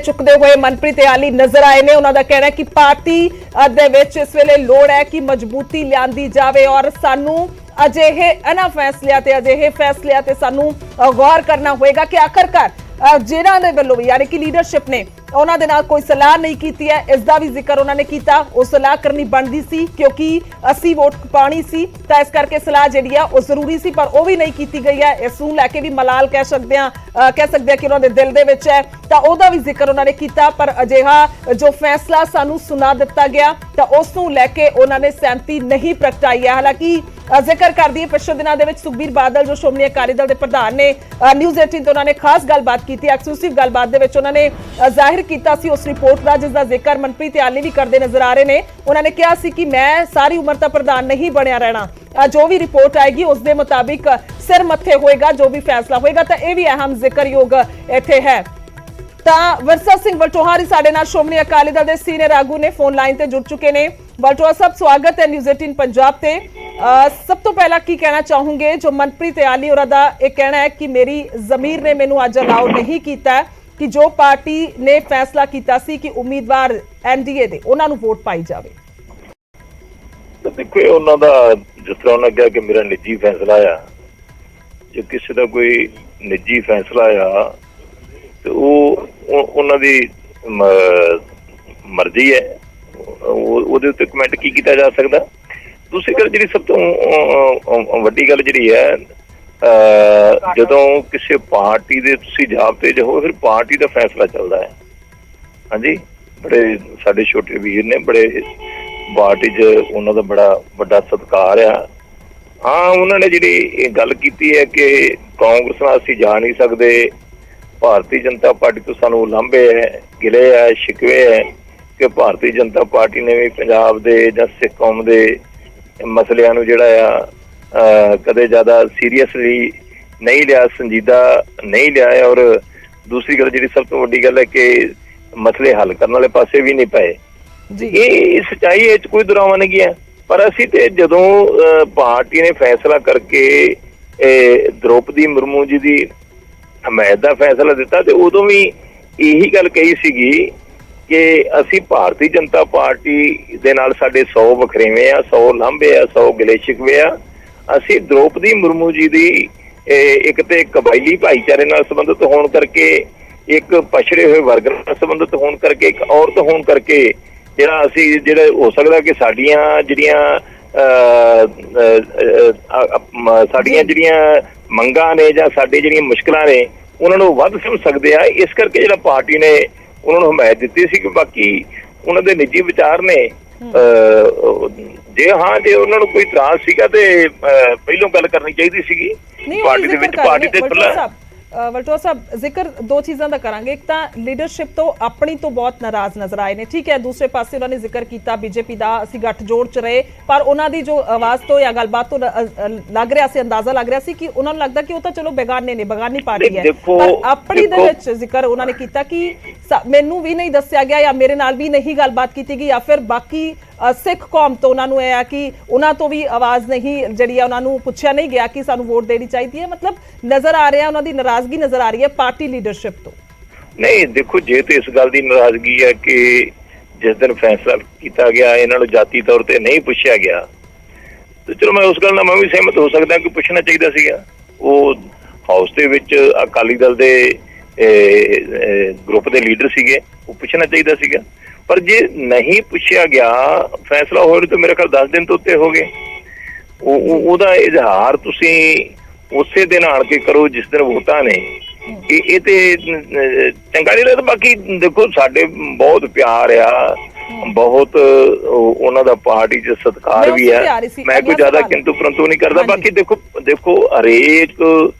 ਚੁੱਕਦੇ ਹੋਏ ਮਨਪ੍ਰੀਤ ਇਆਲੀ ਨਜ਼ਰ ਆਏ ਨੇ, ਉਹਨਾਂ ਦਾ ਕਹਿਣਾ ਕਿ ਪਾਰਟੀ ਦੇ ਵਿੱਚ ਇਸ ਵੇਲੇ ਲੋੜ ਹੈ ਕਿ ਮਜ਼ਬੂਤੀ ਲਿਆਂਦੀ ਜਾਵੇ ਔਰ ਸਾਨੂੰ ਅਜਿਹੇ ਇਹਨਾਂ ਫੈਸਲਿਆਂ ਤੇ ਸਾਨੂੰ ਗੌਰ ਕਰਨਾ ਹੋਏਗਾ ਕਿ ਆਖਰਕਾਰ ਜਿਨ੍ਹਾਂ ਦੇ ਵੱਲੋਂ ਵੀ ਯਾਨੀ ਕਿ ਲੀਡਰਸ਼ਿਪ ਨੇ ਉਹਨਾਂ ਦੇ ਨਾਲ ਕੋਈ ਸਲਾਹ ਨਹੀਂ ਕੀਤੀ ਹੈ, ਇਸ ਦਾ ਵੀ ਜ਼ਿਕਰ ਉਹਨਾਂ ਨੇ ਕੀਤਾ। ਉਹ ਸਲਾਹ ਕਰਨੀ ਬਣਦੀ ਸੀ ਕਿਉਂਕਿ ਅਸੀਂ ਵੋਟ ਪਾਣੀ ਸੀ ਤਾਂ ਇਸ ਕਰਕੇ ਸਲਾਹ ਜਿਹੜੀ ਆ ਉਹ ਜ਼ਰੂਰੀ ਸੀ, ਪਰ ਉਹ ਵੀ ਨਹੀਂ ਕੀਤੀ ਗਈ ਹੈ। ਇਸ ਨੂੰ ਲੈ ਕੇ ਵੀ ਮਲਾਲ ਕਹਿ ਸਕਦੇ ਆ ਕਿ ਉਹਨਾਂ ਦੇ ਦਿਲ ਦੇ ਵਿੱਚ ਹੈ, ਤਾਂ ਉਹਦਾ ਵੀ ਜ਼ਿਕਰ ਉਹਨਾਂ ਨੇ ਕੀਤਾ। ਪਰ ਅਜਿਹਾ ਜੋ ਫੈਸਲਾ ਸਾਨੂੰ ਸੁਣਾ ਦਿੱਤਾ ਗਿਆ ਤਾਂ ਉਸ ਨੂੰ ਲੈ ਕੇ ਉਹਨਾਂ ਨੇ ਸਹਿਮਤੀ ਨਹੀਂ ਪ੍ਰਗਟਾਈ ਹੈ। ਹਾਲਾਂਕਿ ਜ਼ਿਕਰ ਕਰਦੀ ਹੈ ਪਿਛਲੇ ਦਿਨਾਂ ਦੇ ਵਿੱਚ ਸੁਖਬੀਰ ਬਾਦਲ ਜੋ ਸ਼੍ਰੋਮਣੀ ਅਕਾਲੀ ਦਲ ਦੇ ਪ੍ਰਧਾਨ ਨੇ ਨਿਊਜ਼ 18 ਤੇ ਉਹਨਾਂ ਨੇ ਖਾਸ ਗੱਲਬਾਤ ਕੀਤੀ, ਐਕਸਕਲੂਸਿਵ ਗੱਲਬਾਤ ਦੇ ਵਿੱਚ ਉਹਨਾਂ ਨੇ ਜ਼ਾਹਿਰ ਕੀਤਾ ਸੀ ਉਸ ਰਿਪੋਰਟ ਦਾ ਜਿਸ ਦਾ ਜ਼ਿਕਰ ਮਨਪ੍ਰੀਤ ਇਆਲੀ ਵੀ ਕਰਦੇ ਨਜ਼ਰ ਆ ਰਹੇ ਨੇ। ਉਹਨਾਂ ਨੇ ਕਿਹਾ ਸੀ ਕਿ ਮੈਂ ਸਾਰੀ ਉਮਰ ਤਾਂ ਪ੍ਰਧਾਨ ਨਹੀਂ ਬਣਿਆ ਰਹਿਣਾ, ਜੋ ਵੀ ਰਿਪੋਰਟ ਆਏਗੀ ਉਸ ਦੇ ਮੁਤਾਬਿਕ ਸਿਰ ਮੱਥੇ ਹੋਏਗਾ ਜੋ ਵੀ ਫੈਸਲਾ ਹੋਏਗਾ। ਤਾਂ ਇਹ ਵੀ ਅਹਿਮ ਜ਼ਿਕਰਯੋਗ ਇੱਥੇ ਹੈ। ਤਾਂ ਵਰਸਾ ਸਿੰਘ ਵਲਟੋਹਾਰੀ ਸਾਡੇ ਨਾਲ ਸ਼੍ਰੋਮਣੀ ਅਕਾਲੀ ਦਲ ਦੇ ਸੀਨੀਅਰ ਆਗੂ ਨੇ, ਫੋਨ ਲਾਈਨ ਤੇ ਜੁੜ ਚੁੱਕੇ ਨੇ। ਬਲਟੋਆ ਸਾਹਿਬ ਸਵਾਗਤ ਹੈ ਨਿਊਜ਼ 18 ਪੰਜਾਬ ਤੇ। ਸਭ ਤੋਂ ਪਹਿਲਾਂ ਕੀ ਕਹਿਣਾ ਚਾਹੂੰਗੇ, ਜੋ ਮਨਪ੍ਰੀਤ ਇਆਲੀ ਹੋਰਾਂ ਦਾ ਇਹ ਕਹਿਣਾ ਹੈ ਕਿ ਮੇਰੀ ਜ਼ਮੀਰ ਨੇ ਮੈਨੂੰ ਅੱਜ ਅਲਾਉ ਨਹੀਂ ਕੀਤਾ ਕਿ ਜੋ ਪਾਰਟੀ ਨੇ ਫੈਸਲਾ ਕੀਤਾ ਸੀ ਕਿ ਉਮੀਦਵਾਰ ਐਨਡੀਏ ਦੇ ਉਹਨਾਂ ਨੂੰ ਵੋਟ ਪਾਈ ਜਾਵੇ। ਦੇਖੋ ਉਹਨਾਂ ਦਾ ਜਿਸ ਤਰ੍ਹਾਂ ਉਹਨਾਂ ਕਿਹਾ ਕਿ ਮੇਰਾ ਨਿੱਜੀ ਫੈਸਲਾ ਆ, ਜੇ ਕਿਸੇ ਦਾ ਕੋਈ ਨਿੱਜੀ ਫੈਸਲਾ ਆ ਤੇ ਉਹ ਉਹਨਾਂ ਦੀ ਮਰਜ਼ੀ ਹੈ, ਉਹਦੇ ਉੱਤੇ ਕਮੈਂਟ ਕੀ ਕੀਤਾ ਜਾ ਸਕਦਾ। ਦੂਸਰੀ ਗੱਲ ਜਿਹੜੀ ਸਭ ਤੋਂ ਵੱਡੀ ਗੱਲ ਜਿਹੜੀ ਹੈ, ਜਦੋਂ ਕਿਸੇ ਪਾਰਟੀ ਦੇ ਤੁਸੀਂ ਜਾਬਤੇ ਜਾਓ ਫਿਰ ਪਾਰਟੀ ਦਾ ਫੈਸਲਾ ਚੱਲਦਾ ਹੈ। ਹਾਂਜੀ, ਬੜੇ ਸਾਡੇ ਛੋਟੇ ਵੀਰ ਨੇ, ਬੜੇ ਪਾਰਟੀ 'ਚ ਉਹਨਾਂ ਦਾ ਬੜਾ ਵੱਡਾ ਸਤਿਕਾਰ ਆ। ਹਾਂ, ਉਹਨਾਂ ਨੇ ਜਿਹੜੀ ਇਹ ਗੱਲ ਕੀਤੀ ਹੈ ਕਿ ਕਾਂਗਰਸ ਨਾਲ ਅਸੀਂ ਜਾ ਨਹੀਂ ਸਕਦੇ, ਭਾਰਤੀ ਜਨਤਾ ਪਾਰਟੀ ਤੋਂ ਸਾਨੂੰ ਲਾਂਭੇ ਹੈ, ਗਿਲੇ ਹੈ, ਸ਼ਿਕਵੇ ਹੈ ਕਿ ਭਾਰਤੀ ਜਨਤਾ ਪਾਰਟੀ ਨੇ ਵੀ ਪੰਜਾਬ ਦੇ ਜਾਂ ਸਿੱਖ ਕੌਮ ਦੇ ਮਸਲਿਆਂ ਨੂੰ ਜਿਹੜਾ ਆ ਕਦੇ ਜ਼ਿਆਦਾ ਸੀਰੀਅਸਲੀ ਨਹੀਂ ਲਿਆ, ਸੰਜੀਦਾ ਨਹੀਂ ਲਿਆ। ਔਰ ਦੂਸਰੀ ਗੱਲ ਜਿਹੜੀ ਸਭ ਤੋਂ ਵੱਡੀ ਗੱਲ ਹੈ ਕਿ ਮਸਲੇ ਹੱਲ ਕਰਨ ਵਾਲੇ ਪਾਸੇ ਵੀ ਨਹੀਂ ਪਏ। ਇਹ ਸੱਚਾਈ ਹੈ, ਕੋਈ ਦੁਰਾਵਾ ਨਹੀਂ ਹੈ। ਪਰ ਅਸੀਂ ਤੇ ਜਦੋਂ ਪਾਰਟੀ ਨੇ ਫੈਸਲਾ ਕਰਕੇ ਦ੍ਰੋਪਦੀ ਮੁਰਮੂ ਜੀ ਦੀ ਹਮਾਇਤ ਦਾ ਫੈਸਲਾ ਦਿੱਤਾ ਤੇ ਉਦੋਂ ਵੀ ਇਹੀ ਗੱਲ ਕਹੀ ਸੀਗੀ ਕਿ ਅਸੀਂ ਭਾਰਤੀ ਜਨਤਾ ਪਾਰਟੀ ਦੇ ਨਾਲ ਸਾਡੇ 100 ਵਖਰੇਵੇਂ ਆ, 100 ਲਾਂਭੇ ਆ, 100 ਗਿਲੇ ਸ਼ਿਕਵੇ ਆ। ਅਸੀਂ ਦ੍ਰੋਪਦੀ ਮੁਰਮੂ ਜੀ ਦੀ ਇੱਕ ਤੇ ਕਬਾਇਲੀ ਭਾਈਚਾਰੇ ਨਾਲ ਸੰਬੰਧਿਤ ਹੋਣ ਕਰਕੇ, ਇੱਕ ਪਛੜੇ ਹੋਏ ਵਰਗ ਨਾਲ ਸੰਬੰਧਿਤ ਹੋਣ ਕਰਕੇ, ਇੱਕ ਔਰਤ ਹੋਣ ਕਰਕੇ ਜਿਹੜਾ ਹੋ ਸਕਦਾ ਕਿ ਸਾਡੀਆਂ ਜਿਹੜੀਆਂ ਮੰਗਾਂ ਨੇ ਜਾਂ ਸਾਡੀ ਜਿਹੜੀਆਂ ਮੁਸ਼ਕਲਾਂ ਨੇ ਉਹਨਾਂ ਨੂੰ ਵੱਧ ਸਮਝ ਸਕਦੇ ਆ। ਇਸ ਕਰਕੇ ਜਿਹੜਾ ਪਾਰਟੀ ਨੇ ਉਹਨਾਂ ਨੂੰ ਹਮਾਇਤ ਦਿੱਤੀ ਸੀ ਕਿ ਬਾਕੀ ਉਹਨਾਂ ਦੇ ਨਿੱਜੀ ਵਿਚਾਰ ਨੇ। ਜੇ ਉਹਨਾਂ ਨੂੰ ਕੋਈ ਇਤਰਾਜ਼ ਸੀਗਾ ਤੇ ਪਹਿਲੋਂ ਗੱਲ ਕਰਨੀ ਚਾਹੀਦੀ ਸੀਗੀ ਪਾਰਟੀ ਦੇ ਵਿੱਚ। ਪਾਰਟੀ ਤੇ ਖੁੱਲ੍ਹਾ ਵਲਟੋਆ ਸਾਹਿਬ ਜ਼ਿਕਰ ਦੋ ਚੀਜ਼ਾਂ ਦਾ ਕਰਾਂਗੇ। ਇੱਕ ਤਾਂ ਲੀਡਰਸ਼ਿਪ ਤੋਂ ਆਪਣੀ ਤੋਂ ਬਹੁਤ ਨਾਰਾਜ਼ ਨਜ਼ਰ ਆਏ ਨੇ, ਠੀਕ ਹੈ। ਦੂਸਰੇ ਪਾਸੇ ਉਹਨਾਂ ਨੇ ਜ਼ਿਕਰ ਕੀਤਾ ਬੀਜੇਪੀ ਦਾ, ਅਸੀਂ ਗੱਠਜੋੜ 'ਚ ਰਹੇ, ਪਰ ਉਹਨਾਂ ਦੀ ਜੋ ਆਵਾਜ਼ ਤੋਂ ਜਾਂ ਗੱਲਬਾਤ ਤੋਂ ਲੱਗ ਰਿਹਾ ਸੀ, ਅੰਦਾਜ਼ਾ ਲੱਗ ਰਿਹਾ ਸੀ ਕਿ ਉਹਨਾਂ ਨੂੰ ਲੱਗਦਾ ਕਿ ਉਹ ਤਾਂ ਚਲੋ ਬੇਗਾਨੇ ਨੇ, ਬੇਗਾਨੀ ਪਾਰਟੀ ਹੈ। ਪਰ ਆਪਣੀ ਦੇ ਵਿੱਚ ਜ਼ਿਕਰ ਉਹਨਾਂ ਨੇ ਕੀਤਾ ਕਿ ਮੈਨੂੰ ਵੀ ਨਹੀਂ ਦੱਸਿਆ ਗਿਆ ਜਾਂ ਮੇਰੇ ਨਾਲ ਵੀ ਨਹੀਂ ਗੱਲਬਾਤ ਕੀਤੀ ਗਈ, ਜਾਂ ਫਿਰ ਬਾਕੀ ਸਿੱਖ ਕੌਮ ਤੋਂ ਉਹਨਾਂ ਨੂੰ ਇਹ ਆ ਕਿ ਉਹਨਾਂ ਤੋਂ ਵੀ ਆਵਾਜ਼ ਨਹੀਂ ਜਿਹੜੀ ਆ, ਉਹਨਾਂ ਨੂੰ ਪੁੱਛਿਆ ਨਹੀਂ ਗਿਆ ਕਿ ਸਾਨੂੰ ਵੋਟ ਦੇਣੀ ਚਾਹੀਦੀ ਹੈ। ਮਤਲਬ ਨਜ਼ਰ ਆ ਰਿਹਾ ਉਹਨਾਂ ਦੀ ਨਾਰਾਜ਼ਗੀ ਨਜ਼ਰ ਆ ਰਹੀ ਹੈ ਪਾਰਟੀ ਲੀਡਰਸ਼ਿਪ ਤੋਂ। ਨਹੀਂ, ਦੇਖੋ ਜੇ ਤੇ ਇਸ ਗੱਲ ਦੀ ਨਾਰਾਜ਼ਗੀ ਹੈ ਕਿ ਜਿਸ ਦਿਨ ਫੈਸਲਾ ਕੀਤਾ ਗਿਆ ਇਹਨਾਂ ਨੂੰ ਜਾਤੀ ਤੌਰ ਤੇ ਨਹੀਂ ਪੁੱਛਿਆ ਗਿਆ, ਤੇ ਚਲੋ ਮੈਂ ਉਸ ਗੱਲ ਨਾਲ ਮੈਂ ਵੀ ਸਹਿਮਤ ਹੋ ਸਕਦਾ ਕਿ ਪੁੱਛਣਾ ਚਾਹੀਦਾ ਸੀਗਾ। ਉਹ ਹਾਊਸ ਦੇ ਵਿੱਚ ਅਕਾਲੀ ਦਲ ਦੇ ਗਰੁੱਪ ਦੇ ਲੀਡਰ ਸੀਗੇ, ਉਹ ਪੁੱਛਣਾ ਚਾਹੀਦਾ ਸੀਗਾ। ਪਰ ਜੇ ਨਹੀਂ ਪੁੱਛਿਆ ਗਿਆ, ਫੈਸਲਾ ਹੋਏ ਤਾਂ ਮੇਰੇ ਖਿਆਲ 10 ਦਿਨ ਤੋਂ ਉੱਤੇ ਹੋ ਗਏ। ਉਹਦਾ ਇਜ਼ਹਾਰ ਤੁਸੀਂ ਉਸੇ ਦਿਨ ਆਣ ਕੇ ਕਰੋ ਜਿਸ ਦਿਨ ਵੋਟਾਂ ਨੇ। ਇਹ ਤੇ ਚੰਗਾ ਨਹੀਂ ਲੱਗਦਾ। ਬਾਕੀ ਦੇਖੋ ਸਾਡੇ ਬਹੁਤ ਪਿਆਰ ਆ, ਬਹੁਤ ਉਹਨਾਂ ਦਾ ਪਾਰਟੀ 'ਚ ਸਤਿਕਾਰ ਵੀ ਹੈ। ਮੈਂ ਕੋਈ ਜ਼ਿਆਦਾ ਕਿੰਤੂ ਪਰੰਤੂ ਨਹੀਂ ਕਰਦਾ। ਬਾਕੀ ਦੇਖੋ ਹਰੇਕ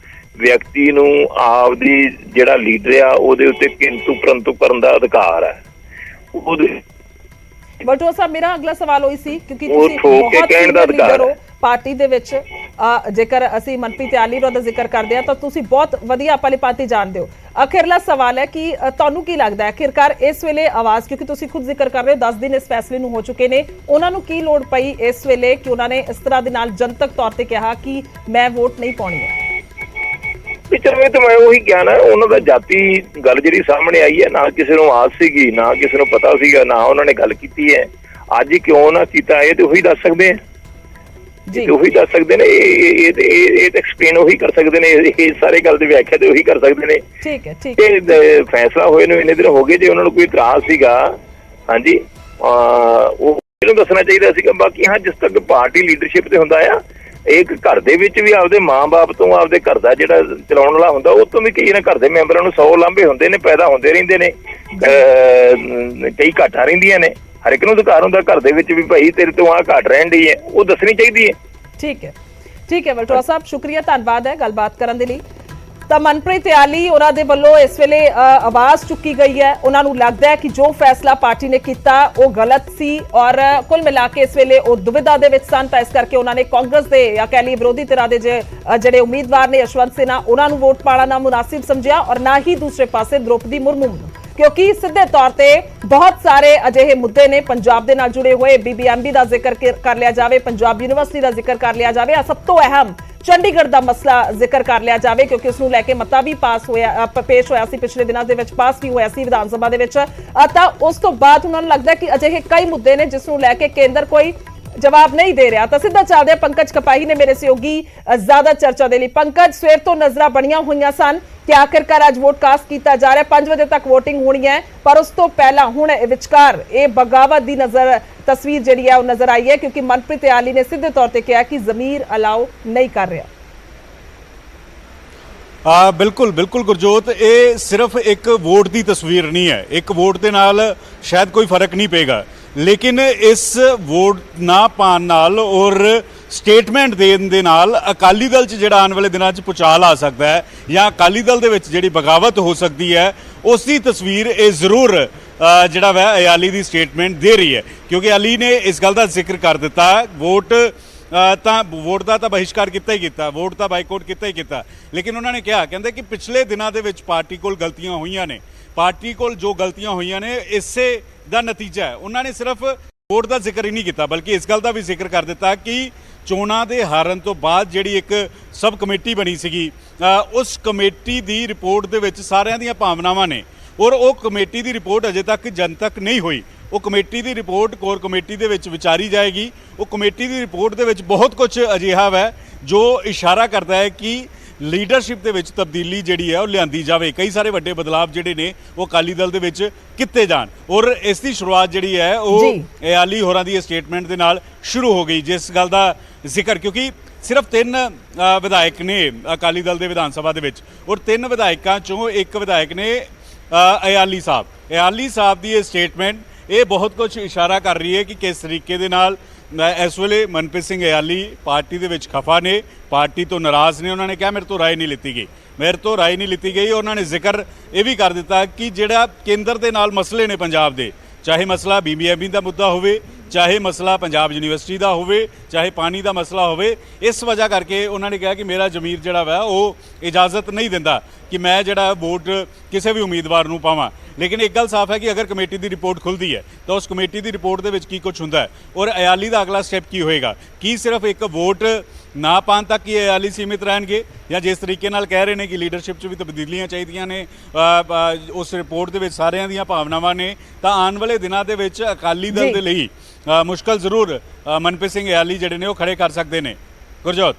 ਵਿਅਕਤੀ ਨੂੰ ਆਪਦੀ ਜਿਹੜਾ ਲੀਡਰ ਆ ਉਹਦੇ ਉੱਤੇ ਕਿੰਤੂ ਪਰੰਤੂ ਕਰਨ ਦਾ ਅਧਿਕਾਰ ਹੈ। ਬਲਟੋਆ ਸਾਹਿਬ ਮੇਰਾ ਅਗਲਾ ਸਵਾਲ ਹੋਈ ਸੀ ਕਿਉਂਕਿ ਤੁਸੀਂ ਬਹੁਤ ਲੀਡਰ ਹੋ ਪਾਰਟੀ ਦੇ ਵਿੱਚ। ਜੇਕਰ ਅਸੀਂ ਮਨਪ੍ਰੀਤ ਇਆਲੀ ਦਾ ਜ਼ਿਕਰ ਕਰਦੇ ਹਾਂ ਤਾਂ ਤੁਸੀਂ ਬਹੁਤ ਵਧੀਆ ਭਲੀ ਭਾਂਤੀ ਜਾਣਦੇ ਹੋ। ਅਖੀਰਲਾ ਸਵਾਲ ਹੈ ਕਿ ਤੁਹਾਨੂੰ ਕੀ ਲੱਗਦਾ ਹੈ ਆਖਿਰਕਾਰ ਇਸ ਵੇਲੇ ਆਵਾਜ਼, ਕਿਉਂਕਿ ਤੁਸੀਂ ਖੁਦ ਜ਼ਿਕਰ ਕਰ ਰਹੇ ਹੋ 10 ਦਿਨ ਇਸ ਫੈਸਲੇ ਨੂੰ ਹੋ ਚੁੱਕੇ ਨੇ, ਉਹਨਾਂ ਨੂੰ ਕੀ ਲੋੜ ਪਈ ਇਸ ਵੇਲੇ ਕਿ ਉਹਨਾਂ ਨੇ ਇਸ ਤਰ੍ਹਾਂ ਦੇ ਨਾਲ ਜਨਤਕ ਤੌਰ ਤੇ ਕਿਹਾ ਕਿ ਮੈਂ ਵੋਟ ਨਹੀਂ ਪਾਉਣੀ ਹੈ? ਚਲੋ ਤੇ ਮੈਂ ਉਹੀ ਕਿਹਾ ਨਾ, ਉਹਨਾਂ ਦਾ ਜਾਤੀ ਗੱਲ ਜਿਹੜੀ ਸਾਹਮਣੇ ਆਈ ਹੈ, ਨਾ ਕਿਸੇ ਨੂੰ ਆਸ ਸੀਗੀ, ਨਾ ਕਿਸੇ ਨੂੰ ਪਤਾ ਸੀਗਾ, ਨਾ ਉਹਨਾਂ ਨੇ ਗੱਲ ਕੀਤੀ ਹੈ। ਅੱਜ ਹੀ ਕਿਉਂ ਨਾ ਕੀਤਾ ਇਹ ਤੇ ਉਹੀ ਦੱਸ ਸਕਦੇ ਆ ਜੀ, ਉਹੀ ਦੱਸ ਸਕਦੇ ਨੇ। ਇਹ ਤੇ ਐਕਸਪਲੇਨ ਉਹੀ ਕਰ ਸਕਦੇ ਨੇ, ਇਹ ਸਾਰੇ ਗੱਲ ਦੀ ਵਿਆਖਿਆ ਤੇ ਉਹੀ ਕਰ ਸਕਦੇ ਨੇ। ਠੀਕ ਹੈ, ਠੀਕ ਹੈ। ਫੈਸਲਾ ਹੋਏ ਨੂੰ ਇੰਨੇ ਦਿਨ ਹੋ ਗਏ, ਜੇ ਉਹਨਾਂ ਨੂੰ ਕੋਈ ਇਤਰਾਜ਼ ਸੀਗਾ, ਹਾਂਜੀ, ਉਹ ਇਹਨੂੰ ਦੱਸਣਾ ਚਾਹੀਦਾ ਸੀਗਾ। ਬਾਕੀ ਹਾਂ, ਜਿਸ ਤੱਕ ਪਾਰਟੀ ਲੀਡਰਸ਼ਿਪ ਤੇ ਹੁੰਦਾ ਆ, ਇੱਕ ਘਰ ਦੇ ਵਿੱਚ ਵੀ ਆਪਦੇ ਮਾਂ-ਬਾਪ ਤੋਂ, ਆਪਦੇ ਘਰ ਦਾ ਜਿਹੜਾ ਚਲਾਉਣ ਵਾਲਾ ਹੁੰਦਾ, ਉਹ ਤੋਂ ਵੀ ਕਈ ਨਾ ਘਰ ਦੇ ਮੈਂਬਰਾਂ ਨੂੰ 100 ਲਾਂਭੇ ਹੁੰਦੇ ਨੇ, ਪੈਦਾ ਹੁੰਦੇ ਰਹਿੰਦੇ ਨੇ, ਕਈ ਘਾਟਾਂ ਰਹਿੰਦੀਆਂ ਨੇ। ਹਰ ਇੱਕ ਨੂੰ ਅਧਿਕਾਰ ਹੁੰਦਾ ਘਰ ਦੇ ਵਿੱਚ ਵੀ, ਭਾਈ ਤੇਰੇ ਤੋਂ ਆਹ ਘਾਟ ਰਹਿਣ ਡਈ ਹੈ, ਉਹ ਦੱਸਣੀ ਚਾਹੀਦੀ ਹੈ। ਠੀਕ ਹੈ, ਠੀਕ ਹੈ ਵਲਟੋਆ ਸਾਹਿਬ, ਸ਼ੁਕਰੀਆ, ਧੰਨਵਾਦ ਹੈ ਗੱਲਬਾਤ ਕਰਨ ਦੇ ਲਈ। ਤਾਂ ਮਨਪ੍ਰੀਤ ਇਆਲੀ ਉਹਨਾਂ ਦੇ ਵੱਲੋਂ ਇਸ ਵੇਲੇ ਆਵਾਜ਼ ਚੁੱਕੀ ਗਈ ਹੈ। ਉਹਨਾਂ ਨੂੰ ਲੱਗਦਾ ਹੈ ਕਿ ਜੋ ਫੈਸਲਾ ਪਾਰਟੀ ਨੇ ਕੀਤਾ ਉਹ ਗਲਤ ਸੀ ਔਰ ਕੁੱਲ ਮਿਲਾ ਕੇ ਇਸ ਵੇਲੇ ਉਹ ਦੁਵਿਧਾ ਦੇ ਵਿੱਚ ਸਨ। ਤਾਂ ਇਸ ਕਰਕੇ ਉਹਨਾਂ ਨੇ ਕਾਂਗਰਸ ਦੇ ਜਾਂ ਕਹਿ ਲਈ ਵਿਰੋਧੀ ਧਿਰਾਂ ਦੇ ਜਿਹੜੇ ਉਮੀਦਵਾਰ ਨੇ ਯਸ਼ਵੰਤ ਸਿਨਹਾ, ਉਹਨਾਂ ਨੂੰ ਵੋਟ ਪਾਣਾ ਨਾ ਮੁਨਾਸਿਬ ਸਮਝਿਆ ਔਰ ਨਾ ਹੀ ਦੂਸਰੇ ਪਾਸੇ ਦ੍ਰੋਪਦੀ ਮੁਰਮੂ ਨੂੰ। ਕਿਉਂਕਿ ਸਿੱਧੇ ਤੌਰ ਤੇ ਬਹੁਤ ਸਾਰੇ ਅਜਿਹੇ ਮੁੱਦੇ ਨੇ ਪੰਜਾਬ ਦੇ ਨਾਲ ਜੁੜੇ ਹੋਏ। BBMB ਦਾ ਜ਼ਿਕਰ ਕਰ ਲਿਆ ਜਾਵੇ, ਪੰਜਾਬ ਯੂਨੀਵਰਸਿਟੀ ਦਾ ਜ਼ਿਕਰ ਕਰ ਲਿਆ ਜਾਵੇ, ਸਭ ਤੋਂ ਅਹਿਮ ਚੰਡੀਗੜ੍ਹ ਦਾ ਮਸਲਾ ਜ਼ਿਕਰ ਕਰ ਲਿਆ ਜਾਵੇ ਕਿਉਂਕਿ ਉਸ ਨੂੰ ਲੈ ਕੇ ਮਤਾ ਵੀ ਪੇਸ਼ ਹੋਇਆ ਸੀ, ਪਿਛਲੇ ਦਿਨਾਂ ਦੇ ਵਿੱਚ ਪਾਸ ਵੀ ਹੋਇਆ ਸੀ ਵਿਧਾਨ ਸਭਾ ਦੇ ਵਿੱਚ। ਤਾਂ ਉਸ ਤੋਂ ਬਾਅਦ ਉਹਨਾਂ ਨੂੰ ਲੱਗਦਾ ਕਿ ਅਜਿਹੇ ਕਈ ਮੁੱਦੇ ਨੇ ਜਿਸ ਨੂੰ ਲੈ ਕੇ ਕੇਂਦਰ ਕੋਈ ਜਵਾਬ ਨਹੀਂ ਦੇ ਰਿਹਾ। ਤਾਂ ਸਿੱਧਾ ਚੱਲਦੇ ਪੰਕਜ ਕਪਾਹੀ ਨੇ ਮੇਰੇ ਸਹਿਯੋਗੀ ਜ਼ਿਆਦਾ ਚਰਚਾ ਦੇ ਲਈ। ਪੰਕਜ, ਸਵੇਰ ਤੋਂ ਨਜ਼ਰਾਂ ਬਣੀਆਂ ਹੋਈਆਂ ਸਨ ਕਿ ਆਖਿਰਕਾਰ ਅੱਜ ਵੋਟ ਕਾਸਟ ਕੀਤਾ ਜਾ ਰਿਹਾ, 5 ਵਜੇ ਤੱਕ VOTING ਹੋਣੀ ਹੈ, ਪਰ ਉਸ ਤੋਂ ਪਹਿਲਾਂ ਹੁਣ ਵਿਚਕਾਰ ਇਹ ਬਗਾਵਤ ਦੀ ਤਸਵੀਰ ਜਿਹੜੀ ਹੈ ਉਹ ਨਜ਼ਰ ਆਈ ਹੈ ਕਿਉਂਕਿ ਮਨਪ੍ਰੀਤ ਇਆਲੀ ਨੇ ਸਿੱਧੇ ਤੌਰ ਤੇ ਕਿਹਾ ਕਿ ਜ਼ਮੀਰ ਅਲਾਓ ਨਹੀਂ ਕਰ ਰਿਹਾ। ਬਿਲਕੁਲ ਬਿਲकुल ਗੁਰਜੋਤ, ਇਹ ਸਿਰਫ ਇੱਕ ਵੋਟ ਦੀ ਤਸਵੀਰ ਨਹੀਂ ਹੈ। ਇੱਕ ਵੋਟ ਦੇ ਨਾਲ ਸ਼ਾਇਦ ਕੋਈ ਫਰਕ ਨਹੀਂ ਪਏਗਾ, ਲੇਕਿਨ ਇਸ ਵੋਟ ਨਾ ਪਾਉਣ ਨਾਲ ਔਰ ਸਟੇਟਮੈਂਟ ਦੇਣ ਦੇ ਨਾਲ ਅਕਾਲੀ ਦਲ 'ਚ ਜਿਹੜਾ ਆਉਣ ਵਾਲੇ ਦਿਨਾਂ 'ਚ ਪੁਚਾਲ ਆ ਸਕਦਾ ਹੈ ਜਾਂ ਅਕਾਲੀ ਦਲ ਦੇ ਵਿੱਚ ਜਿਹੜੀ ਬਗਾਵਤ ਹੋ ਸਕਦੀ ਹੈ, ਉਸ ਦੀ ਤਸਵੀਰ ਇਹ ਜ਼ਰੂਰ ਜਿਹੜਾ ਵਾ ਇਆਲੀ ਦੀ ਸਟੇਟਮੈਂਟ ਦੇ ਰਹੀ ਹੈ ਕਿਉਂਕਿ ਅਲੀ ਨੇ ਇਸ ਗੱਲ ਦਾ ਜ਼ਿਕਰ ਕਰ ਦਿੱਤਾ ਵੋਟ ਦਾ ਤਾਂ ਬਹਿਸ਼ਕਾਰ ਕੀਤਾ ਹੀ ਕੀਤਾ, ਵੋਟ ਦਾ ਬਾਈਕਾਟ ਕੀਤਾ ਹੀ ਕੀਤਾ, ਲੇਕਿਨ ਉਹਨਾਂ ਨੇ ਕਿਹਾ, ਕਹਿੰਦੇ ਕਿ ਪਿਛਲੇ ਦਿਨਾਂ ਦੇ ਵਿੱਚ ਪਾਰਟੀ ਕੋਲ ਗਲਤੀਆਂ ਹੋਈਆਂ ਨੇ, ਪਾਰਟੀ ਕੋਲ ਜੋ ਗਲਤੀਆਂ ਹੋਈਆਂ ਨੇ ਇਸੇ ਦਾ ਨਤੀਜਾ ਹੈ। ਉਹਨਾਂ ਨੇ ਸਿਰਫ ਵੋਟ ਦਾ ਜ਼ਿਕਰ ਹੀ ਨਹੀਂ ਕੀਤਾ ਬਲਕਿ ਇਸ ਗੱਲ ਦਾ ਵੀ ਜ਼ਿਕਰ ਕਰ ਦਿੱਤਾ ਕਿ ਚੋਣਾਂ ਦੇ ਹਾਰਨ ਤੋਂ ਬਾਅਦ ਜਿਹੜੀ ਇੱਕ ਸਬ ਕਮੇਟੀ ਬਣੀ ਸੀਗੀ, ਉਸ ਕਮੇਟੀ ਦੀ ਰਿਪੋਰਟ ਦੇ ਵਿੱਚ ਸਾਰਿਆਂ ਦੀਆਂ ਭਾਵਨਾਵਾਂ ਨੇ ਔਰ ਉਹ ਕਮੇਟੀ ਦੀ ਰਿਪੋਰਟ ਅਜੇ ਤੱਕ ਜਨਤਕ ਨਹੀਂ ਹੋਈ। ਉਹ ਕਮੇਟੀ ਦੀ ਰਿਪੋਰਟ ਕੋਰ ਕਮੇਟੀ ਦੇ ਵਿੱਚ ਵਿਚਾਰੀ ਜਾਏਗੀ। ਉਹ ਕਮੇਟੀ ਦੀ ਰਿਪੋਰਟ ਦੇ ਵਿੱਚ ਬਹੁਤ ਕੁਝ ਅਜਿਹਾ ਹੈ ਜੋ ਇਸ਼ਾਰਾ ਕਰਦਾ ਹੈ ਕਿ ਲੀਡਰਸ਼ਿਪ ਦੇ ਵਿੱਚ ਤਬਦੀਲੀ ਜਿਹੜੀ ਹੈ ਉਹ ਲਿਆਂਦੀ ਜਾਵੇ, ਕਈ ਸਾਰੇ ਵੱਡੇ ਬਦਲਾਵ ਜਿਹੜੇ ਨੇ ਉਹ ਅਕਾਲੀ ਦਲ ਦੇ ਵਿੱਚ ਕੀਤੇ ਜਾਣ ਔਰ ਇਸ ਦੀ ਸ਼ੁਰੂਆਤ ਜਿਹੜੀ ਹੈ ਉਹ ਇਆਲੀ ਹੋਰਾਂ ਦੀ ਸਟੇਟਮੈਂਟ ਦੇ ਨਾਲ ਸ਼ੁਰੂ ਹੋ ਗਈ, ਜਿਸ ਗੱਲ ਦਾ ਜ਼ਿਕਰ ਕਿਉਂਕਿ ਸਿਰਫ 3 ਵਿਧਾਇਕ ਨੇ ਅਕਾਲੀ ਦਲ ਦੇ ਵਿਧਾਨ ਸਭਾ ਦੇ ਵਿੱਚ ਔਰ 3 ਵਿਧਾਇਕਾਂ ਚੋਂ ਇੱਕ ਵਿਧਾਇਕ ਨੇ ਇਆਲੀ ਸਾਹਿਬ ਦੀ ਇਹ ਸਟੇਟਮੈਂਟ ਇਹ ਬਹੁਤ ਕੁਝ ਇਸ਼ਾਰਾ ਕਰ ਰਹੀ ਹੈ ਕਿ ਕਿਸ ਤਰੀਕੇ ਦੇ ਨਾਲ ਇਸ ਵੇਲੇ ਮਨਪ੍ਰੀਤ ਸਿੰਘ ਇਆਲੀ ਪਾਰਟੀ ਦੇ ਵਿੱਚ ਖਫਾ ਨੇ, ਪਾਰਟੀ ਤੋਂ ਨਾਰਾਜ਼ ਨੇ। ਉਹਨਾਂ ਨੇ ਕਿਹਾ ਮੇਰੇ ਤੋਂ ਰਾਏ ਨਹੀਂ ਲਿੱਤੀ ਗਈ। ਉਹਨਾਂ ਨੇ ਜ਼ਿਕਰ ਇਹ ਵੀ ਕਰ ਦਿੱਤਾ ਕਿ ਜਿਹੜਾ ਕੇਂਦਰ ਦੇ ਨਾਲ ਮਸਲੇ ਨੇ ਪੰਜਾਬ ਦੇ, ਚਾਹੇ ਮਸਲਾ BBMB ਦਾ ਮੁੱਦਾ ਹੋਵੇ, ਚਾਹੇ ਮਸਲਾ ਪੰਜਾਬ ਯੂਨੀਵਰਸਿਟੀ ਦਾ ਹੋਵੇ, ਚਾਹੇ ਪਾਣੀ ਦਾ ਮਸਲਾ ਹੋਵੇ, ਇਸ ਵਜ੍ਹਾ ਕਰਕੇ ਉਹਨਾਂ ਨੇ ਕਿਹਾ ਕਿ ਮੇਰਾ ਜ਼ਮੀਰ ਜਿਹੜਾ ਵਾ ਉਹ ਇਜਾਜ਼ਤ ਨਹੀਂ ਦਿੰਦਾ ਕਿ ਮੈਂ ਜਿਹੜਾ ਵੋਟ ਕਿਸੇ ਵੀ ਉਮੀਦਵਾਰ ਨੂੰ ਪਾਵਾਂ। ਲੇਕਿਨ ਇੱਕ ਗੱਲ ਸਾਫ਼ ਹੈ ਕਿ ਅਗਰ ਕਮੇਟੀ ਦੀ ਰਿਪੋਰਟ ਖੁੱਲ੍ਹਦੀ ਹੈ ਤਾਂ ਉਸ ਕਮੇਟੀ ਦੀ ਰਿਪੋਰਟ ਦੇ ਵਿੱਚ ਕੀ ਕੁਝ ਹੁੰਦਾ ਹੈ ਔਰ ਇਆਲੀ ਦਾ ਅਗਲਾ ਸਟੈਪ ਕੀ ਹੋਏਗਾ। ਕੀ ਸਿਰਫ ਇੱਕ ਵੋਟ ਨਾ ਪਾਉਣ ਤੱਕ ਹੀ ਇਆਲੀ ਸੀਮਿਤ ਰਹਿਣਗੇ ਜਾਂ ਜਿਸ ਤਰੀਕੇ ਨਾਲ ਕਹਿ ਰਹੇ ਨੇ ਕਿ ਲੀਡਰਸ਼ਿਪ 'ਚ ਵੀ ਤਬਦੀਲੀਆਂ ਚਾਹੀਦੀਆਂ ਨੇ, ਉਸ ਰਿਪੋਰਟ ਦੇ ਵਿੱਚ ਸਾਰਿਆਂ ਦੀਆਂ ਭਾਵਨਾਵਾਂ ਨੇ, ਤਾਂ ਆਉਣ ਵਾਲੇ ਦਿਨਾਂ ਦੇ ਵਿੱਚ ਅਕਾਲੀ ਦਲ ਦੇ ਲਈ ਮੁਸ਼ਕਲ ਜ਼ਰੂਰ ਮਨਪ੍ਰੀਤ ਸਿੰਘ ਇਆਲੀ ਜਿਹੜੇ ਨੇ ਉਹ ਖੜੇ ਕਰ ਸਕਦੇ ਨੇ। ਗੁਰਜੋਤ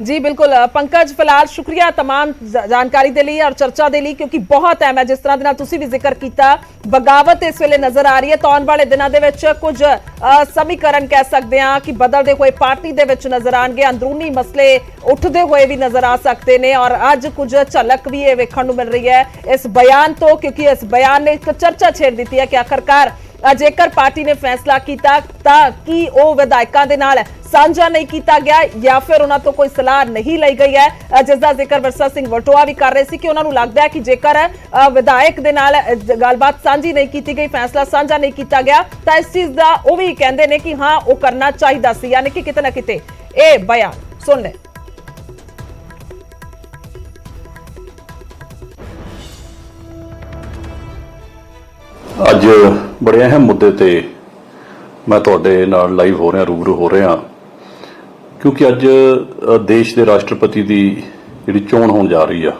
जी बिल्कुल पंकज, फिलहाल शुक्रिया तमाम जानकारी के लिए और चर्चा के लिए क्योंकि बहुत अहम है। जिस तरह के तुसीं भी जिक्र किया, बगावत इस वेले नजर आ रही है, तो आने वाले दिनों के कुछ समीकरण कह सकते हैं कि बदलते हुए पार्टी के नजर आएंगे, अंदरूनी मसले उठते हुए भी नजर आ सकते हैं और अज कुछ झलक भी ये वेखण नूं मिल रही है इस बयान तो, क्योंकि इस बयान ने एक चर्चा छेड़ दी है कि आखिरकार जेकर पार्टी ने फैसला किया कि वह विधायकों के नाल साझा नहीं किया गया या फिर उन्होंने तो कोई सलाह नहीं ली गई है, जिसका जिक्र विरसा सिंह वटोआ भी कर रहे थे कि उन्होंने लगता है कि जेकर विधायक दे नाल गलबात साझी नहीं की गई, फैसला साझा नहीं किया गया, तो इस चीज का वह भी कहते हैं कि हाँ वो करना चाहिए सी, यानी कि किते ना किते ये बयान सुन ले। ਅੱਜ ਬੜੇ ਅਹਿਮ ਮੁੱਦੇ ਤੇ ਮੈਂ ਤੁਹਾਡੇ ਨਾਲ ਲਾਈਵ ਹੋ ਰਿਹਾ, ਰੂਬਰੂ ਹੋ ਰਿਹਾ, ਕਿਉਂਕਿ ਅੱਜ ਦੇਸ਼ ਦੇ ਰਾਸ਼ਟਰਪਤੀ ਦੀ ਜਿਹੜੀ ਚੋਣ ਹੋਣ ਜਾ ਰਹੀ ਆ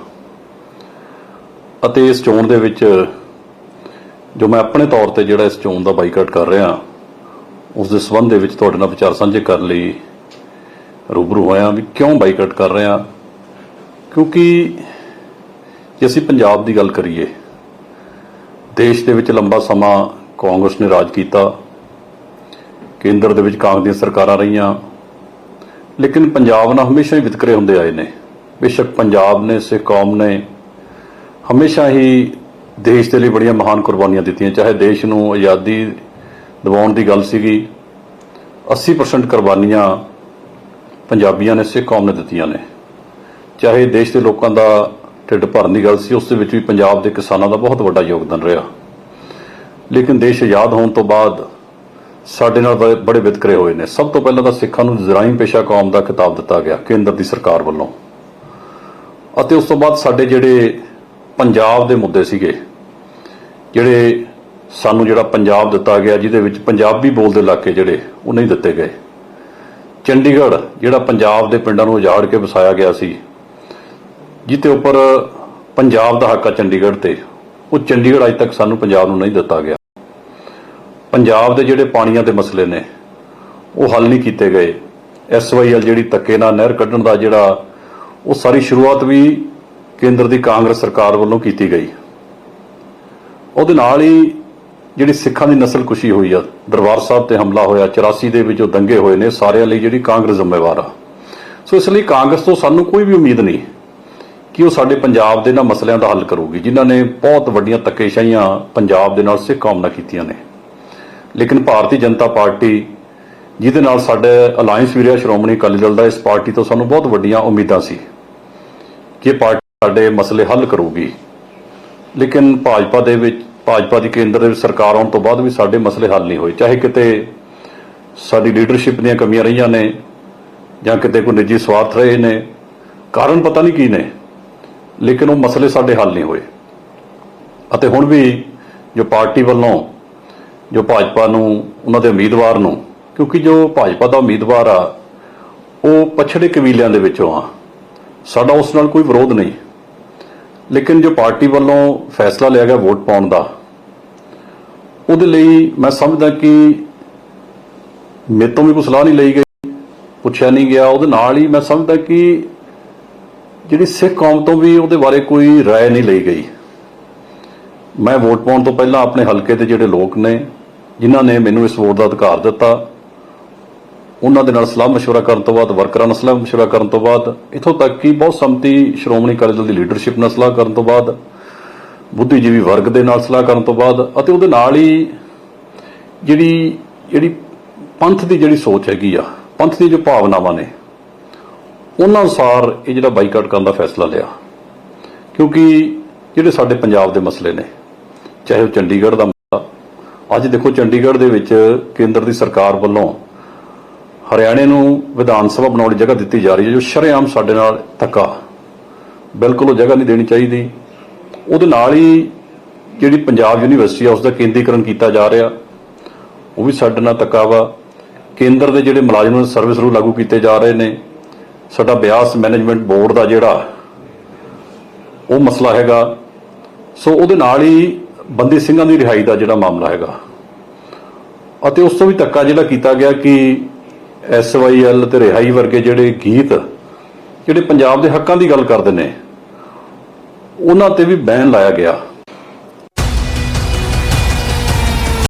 ਅਤੇ ਇਸ ਚੋਣ ਦੇ ਵਿੱਚ ਜੋ ਮੈਂ ਆਪਣੇ ਤੌਰ ਤੇ ਜਿਹੜਾ ਇਸ ਚੋਣ ਦਾ ਬਾਈਕਾਟ ਕਰ ਰਿਹਾ ਉਸ ਦੇ ਸੰਬੰਧ ਦੇ ਵਿੱਚ ਤੁਹਾਡੇ ਨਾਲ ਵਿਚਾਰ ਸਾਂਝੇ ਕਰਨ ਲਈ ਰੂਬਰੂ ਹੋਇਆ ਵੀ ਕਿਉਂ ਬਾਈਕਾਟ ਕਰ ਰਹੇ ਹਾਂ। ਕਿਉਂਕਿ ਜੇ ਅਸੀਂ ਪੰਜਾਬ ਦੀ ਗੱਲ ਕਰੀਏ, ਦੇਸ਼ ਦੇ ਵਿੱਚ ਲੰਬਾ ਸਮਾਂ ਕਾਂਗਰਸ ਨੇ ਰਾਜ ਕੀਤਾ, ਕੇਂਦਰ ਦੇ ਵਿੱਚ ਕਾਂਗਰਸ ਦੀਆਂ ਸਰਕਾਰਾਂ ਰਹੀਆਂ, ਲੇਕਿਨ ਪੰਜਾਬ ਨਾਲ ਹਮੇਸ਼ਾ ਹੀ ਵਿਤਕਰੇ ਹੁੰਦੇ ਆਏ ਨੇ। ਬੇਸ਼ੱਕ ਪੰਜਾਬ ਨੇ, ਸਿੱਖ ਕੌਮ ਨੇ ਹਮੇਸ਼ਾ ਹੀ ਦੇਸ਼ ਦੇ ਲਈ ਬੜੀਆਂ ਮਹਾਨ ਕੁਰਬਾਨੀਆਂ ਦਿੱਤੀਆਂ। ਚਾਹੇ ਦੇਸ਼ ਨੂੰ ਆਜ਼ਾਦੀ ਦਿਵਾਉਣ ਦੀ ਗੱਲ ਸੀਗੀ, 80% ਕੁਰਬਾਨੀਆਂ ਪੰਜਾਬੀਆਂ ਨੇ, ਸਿੱਖ ਕੌਮ ਨੇ ਦਿੱਤੀਆਂ ਨੇ। ਚਾਹੇ ਦੇਸ਼ ਦੇ ਲੋਕਾਂ ਦਾ ਢਿੱਡ ਭਰਨ ਦੀ ਗੱਲ ਸੀ, ਉਸ ਦੇ ਵਿੱਚ ਵੀ ਪੰਜਾਬ ਦੇ ਕਿਸਾਨਾਂ ਦਾ ਬਹੁਤ ਵੱਡਾ ਯੋਗਦਾਨ ਰਿਹਾ। ਲੇਕਿਨ ਦੇਸ਼ ਆਜ਼ਾਦ ਹੋਣ ਤੋਂ ਬਾਅਦ ਸਾਡੇ ਨਾਲ ਬੜੇ ਵਿਤਕਰੇ ਹੋਏ ਨੇ। ਸਭ ਤੋਂ ਪਹਿਲਾਂ ਤਾਂ ਸਿੱਖਾਂ ਨੂੰ ਜਰਾਇਮ ਪੇਸ਼ਾ ਕੌਮ ਦਾ ਖਿਤਾਬ ਦਿੱਤਾ ਗਿਆ ਕੇਂਦਰ ਦੀ ਸਰਕਾਰ ਵੱਲੋਂ, ਅਤੇ ਉਸ ਤੋਂ ਬਾਅਦ ਸਾਡੇ ਜਿਹੜੇ ਪੰਜਾਬ ਦੇ ਮੁੱਦੇ ਸੀਗੇ ਜਿਹੜੇ ਸਾਨੂੰ ਜਿਹੜਾ ਪੰਜਾਬ ਦਿੱਤਾ ਗਿਆ, ਜਿਹਦੇ ਵਿੱਚ ਪੰਜਾਬੀ ਬੋਲਦੇ ਇਲਾਕੇ ਜਿਹੜੇ ਉਹ ਨਹੀਂ ਦਿੱਤੇ ਗਏ। ਚੰਡੀਗੜ੍ਹ ਜਿਹੜਾ ਪੰਜਾਬ ਦੇ ਪਿੰਡਾਂ ਨੂੰ ਉਜਾੜ ਕੇ ਵਸਾਇਆ ਗਿਆ ਸੀ, ਜਿਹਦੇ ਉੱਪਰ ਪੰਜਾਬ ਦਾ ਹੱਕ ਆ ਚੰਡੀਗੜ੍ਹ ਤੇ, ਉਹ ਚੰਡੀਗੜ੍ਹ ਅਜੇ ਤੱਕ ਸਾਨੂੰ ਪੰਜਾਬ ਨੂੰ ਨਹੀਂ ਦਿੱਤਾ ਗਿਆ। ਪੰਜਾਬ ਦੇ ਜਿਹੜੇ ਪਾਣੀਆਂ ਦੇ ਮਸਲੇ ਨੇ ਉਹ ਹੱਲ ਨਹੀਂ ਕੀਤੇ ਗਏ। SYL ਜਿਹੜੀ ਧੱਕੇ ਨਾਲ ਨਹਿਰ ਕੱਢਣ ਦਾ ਜਿਹੜਾ ਉਹ ਸਾਰੀ ਸ਼ੁਰੂਆਤ ਵੀ ਕੇਂਦਰ ਦੀ ਕਾਂਗਰਸ ਸਰਕਾਰ ਵੱਲੋਂ ਕੀਤੀ ਗਈ। ਉਹਦੇ ਨਾਲ ਹੀ ਜਿਹੜੀ ਸਿੱਖਾਂ ਦੀ ਨਸਲਕੁਸ਼ੀ ਹੋਈ ਆ, ਦਰਬਾਰ ਸਾਹਿਬ ਤੇ ਹਮਲਾ ਹੋਇਆ, 84 ਦੇ ਵਿੱਚ ਜੋ ਦੰਗੇ ਹੋਏ ਨੇ, ਸਾਰਿਆਂ ਲਈ ਜਿਹੜੀ ਕਾਂਗਰਸ ਜ਼ਿੰਮੇਵਾਰ ਆ। ਸੋ ਇਸ ਲਈ ਕਾਂਗਰਸ ਤੋਂ ਸਾਨੂੰ ਕੋਈ ਵੀ ਉਮੀਦ ਨਹੀਂ ਕਿ ਉਹ ਸਾਡੇ ਪੰਜਾਬ ਦੇ ਇਹਨਾਂ ਮਸਲਿਆਂ ਦਾ ਹੱਲ ਕਰੂਗੀ, ਜਿਨ੍ਹਾਂ ਨੇ ਬਹੁਤ ਵੱਡੀਆਂ ਧੱਕੇਸ਼ਾਹੀਆਂ ਪੰਜਾਬ ਦੇ ਨਾਲ ਸਿੱਖ ਕੌਮ ਨਾਲ ਕੀਤੀਆਂ ਨੇ। ਲੇਕਿਨ ਭਾਰਤੀ ਜਨਤਾ ਪਾਰਟੀ, ਜਿਹਦੇ ਨਾਲ ਸਾਡੇ ਅਲਾਇੰਸ ਵੀ ਰਿਹਾ ਸ਼੍ਰੋਮਣੀ ਅਕਾਲੀ ਦਲ ਦਾ, ਇਸ ਪਾਰਟੀ ਤੋਂ ਸਾਨੂੰ ਬਹੁਤ ਵੱਡੀਆਂ ਉਮੀਦਾਂ ਸੀ ਕਿ ਇਹ ਪਾਰਟੀ ਸਾਡੇ ਮਸਲੇ ਹੱਲ ਕਰੂਗੀ। ਲੇਕਿਨ ਭਾਜਪਾ ਦੀ ਕੇਂਦਰ ਦੇ ਵਿੱਚ ਸਰਕਾਰ ਆਉਣ ਤੋਂ ਬਾਅਦ ਵੀ ਸਾਡੇ ਮਸਲੇ ਹੱਲ ਨਹੀਂ ਹੋਏ। ਚਾਹੇ ਕਿਤੇ ਸਾਡੀ ਲੀਡਰਸ਼ਿਪ ਦੀਆਂ ਕਮੀਆਂ ਰਹੀਆਂ ਨੇ ਜਾਂ ਕਿਤੇ ਕੋਈ ਨਿੱਜੀ ਸਵਾਰਥ ਰਹੇ ਨੇ, ਕਾਰਨ ਪਤਾ ਨਹੀਂ ਕੀ ਨੇ, ਲੇਕਿਨ ਉਹ ਮਸਲੇ ਸਾਡੇ ਹੱਲ ਨਹੀਂ ਹੋਏ। ਅਤੇ ਹੁਣ ਵੀ ਜੋ ਪਾਰਟੀ ਵੱਲੋਂ ਜੋ ਭਾਜਪਾ ਨੂੰ, ਉਹਨਾਂ ਦੇ ਉਮੀਦਵਾਰ ਨੂੰ, ਕਿਉਂਕਿ ਜੋ ਭਾਜਪਾ ਦਾ ਉਮੀਦਵਾਰ ਆ ਉਹ ਪਛੜੇ ਕਬੀਲਿਆਂ ਦੇ ਵਿੱਚੋਂ ਆ, ਸਾਡਾ ਉਸ ਨਾਲ ਕੋਈ ਵਿਰੋਧ ਨਹੀਂ। ਲੇਕਿਨ ਜੋ ਪਾਰਟੀ ਵੱਲੋਂ ਫੈਸਲਾ ਲਿਆ ਗਿਆ ਵੋਟ ਪਾਉਣ ਦਾ, ਉਹਦੇ ਲਈ ਮੈਂ ਸਮਝਦਾ ਕਿ ਮੇਰੇ ਤੋਂ ਵੀ ਕੋਈ ਸਲਾਹ ਨਹੀਂ ਲਈ ਗਈ, ਪੁੱਛਿਆ ਨਹੀਂ ਗਿਆ। ਉਹਦੇ ਨਾਲ ਹੀ ਮੈਂ ਸਮਝਦਾ ਕਿ ਜਿਹੜੀ ਸਿੱਖ ਕੌਮ ਤੋਂ ਵੀ ਉਹਦੇ ਬਾਰੇ ਕੋਈ ਰਾਏ ਨਹੀਂ ਲਈ ਗਈ। ਮੈਂ ਵੋਟ ਪਾਉਣ ਤੋਂ ਪਹਿਲਾਂ ਆਪਣੇ ਹਲਕੇ ਦੇ ਜਿਹੜੇ ਲੋਕ ਨੇ, ਜਿਨ੍ਹਾਂ ਨੇ ਮੈਨੂੰ ਇਸ ਵੋਟ ਦਾ ਅਧਿਕਾਰ ਦਿੱਤਾ, ਉਹਨਾਂ ਦੇ ਨਾਲ ਸਲਾਹ ਮਸ਼ਵਰਾ ਕਰਨ ਤੋਂ ਬਾਅਦ, ਵਰਕਰਾਂ ਨਾਲ ਸਲਾਹ ਮਸ਼ਵਰਾ ਕਰਨ ਤੋਂ ਬਾਅਦ, ਇੱਥੋਂ ਤੱਕ ਕਿ ਬਹੁਤ ਸੰਮਤੀ ਸ਼੍ਰੋਮਣੀ ਅਕਾਲੀ ਦਲ ਦੀ ਲੀਡਰਸ਼ਿਪ ਨਾਲ ਸਲਾਹ ਕਰਨ ਤੋਂ ਬਾਅਦ, ਬੁੱਧੀਜੀਵੀ ਵਰਗ ਦੇ ਨਾਲ ਸਲਾਹ ਕਰਨ ਤੋਂ ਬਾਅਦ, ਅਤੇ ਉਹਦੇ ਨਾਲ ਹੀ ਜਿਹੜੀ ਪੰਥ ਦੀ ਜਿਹੜੀ ਸੋਚ ਹੈਗੀ ਆ, ਪੰਥ ਦੀ ਜੋ ਭਾਵਨਾਵਾਂ ਨੇ, ਉਹਨਾਂ ਅਨੁਸਾਰ ਇਹ ਜਿਹੜਾ ਬਾਈਕਾਟ ਕਰਨ ਦਾ ਫੈਸਲਾ ਲਿਆ। ਕਿਉਂਕਿ ਜਿਹੜੇ ਸਾਡੇ ਪੰਜਾਬ ਦੇ ਮਸਲੇ ਨੇ, ਚਾਹੇ ਉਹ ਚੰਡੀਗੜ੍ਹ ਦਾ ਮਸਲਾ, ਅੱਜ ਦੇਖੋ ਚੰਡੀਗੜ੍ਹ ਦੇ ਵਿੱਚ ਕੇਂਦਰ ਦੀ ਸਰਕਾਰ ਵੱਲੋਂ ਹਰਿਆਣੇ ਨੂੰ ਵਿਧਾਨ ਸਭਾ ਬਣਾਉਣ ਦੀ ਜਗ੍ਹਾ ਦਿੱਤੀ ਜਾ ਰਹੀ ਹੈ, ਜੋ ਸ਼ਰੇਆਮ ਸਾਡੇ ਨਾਲ ਧੱਕਾ, ਬਿਲਕੁਲ ਉਹ ਜਗ੍ਹਾ ਨਹੀਂ ਦੇਣੀ ਚਾਹੀਦੀ। ਉਹਦੇ ਨਾਲ ਹੀ ਜਿਹੜੀ ਪੰਜਾਬ ਯੂਨੀਵਰਸਿਟੀ ਆ ਉਸ ਦਾ ਕੇਂਦਰੀਕਰਨ ਕੀਤਾ ਜਾ ਰਿਹਾ, ਉਹ ਵੀ ਸਾਡੇ ਨਾਲ ਧੱਕਾ ਵਾ। ਕੇਂਦਰ ਦੇ ਜਿਹੜੇ ਮੁਲਾਜ਼ਮਾਂ ਦੇ ਸਰਵਿਸ ਰੂਲ ਲਾਗੂ ਕੀਤੇ ਜਾ ਰਹੇ ਨੇ, ਸਾਡਾ ਬਿਆਸ ਮੈਨੇਜਮੈਂਟ ਬੋਰਡ ਦਾ ਜਿਹੜਾ ਉਹ ਮਸਲਾ ਹੈਗਾ। ਸੋ ਉਹਦੇ ਨਾਲ ਹੀ ਬੰਦੀ ਸਿੰਘਾਂ ਦੀ ਰਿਹਾਈ ਦਾ ਜਿਹੜਾ ਮਾਮਲਾ ਹੈਗਾ, ਅਤੇ ਉਸ ਤੋਂ ਵੀ ਧੱਕਾ ਜਿਹੜਾ ਕੀਤਾ ਗਿਆ ਕਿ SYL ਤੇ ਰਿਹਾਈ ਵਰਗੇ ਜਿਹੜੇ ਗੀਤ ਜਿਹੜੇ ਪੰਜਾਬ ਦੇ ਹੱਕਾਂ ਦੀ ਗੱਲ ਕਰਦੇ ਨੇ, ਉਹਨਾਂ ਤੇ ਵੀ ਬੈਨ ਲਾਇਆ ਗਿਆ।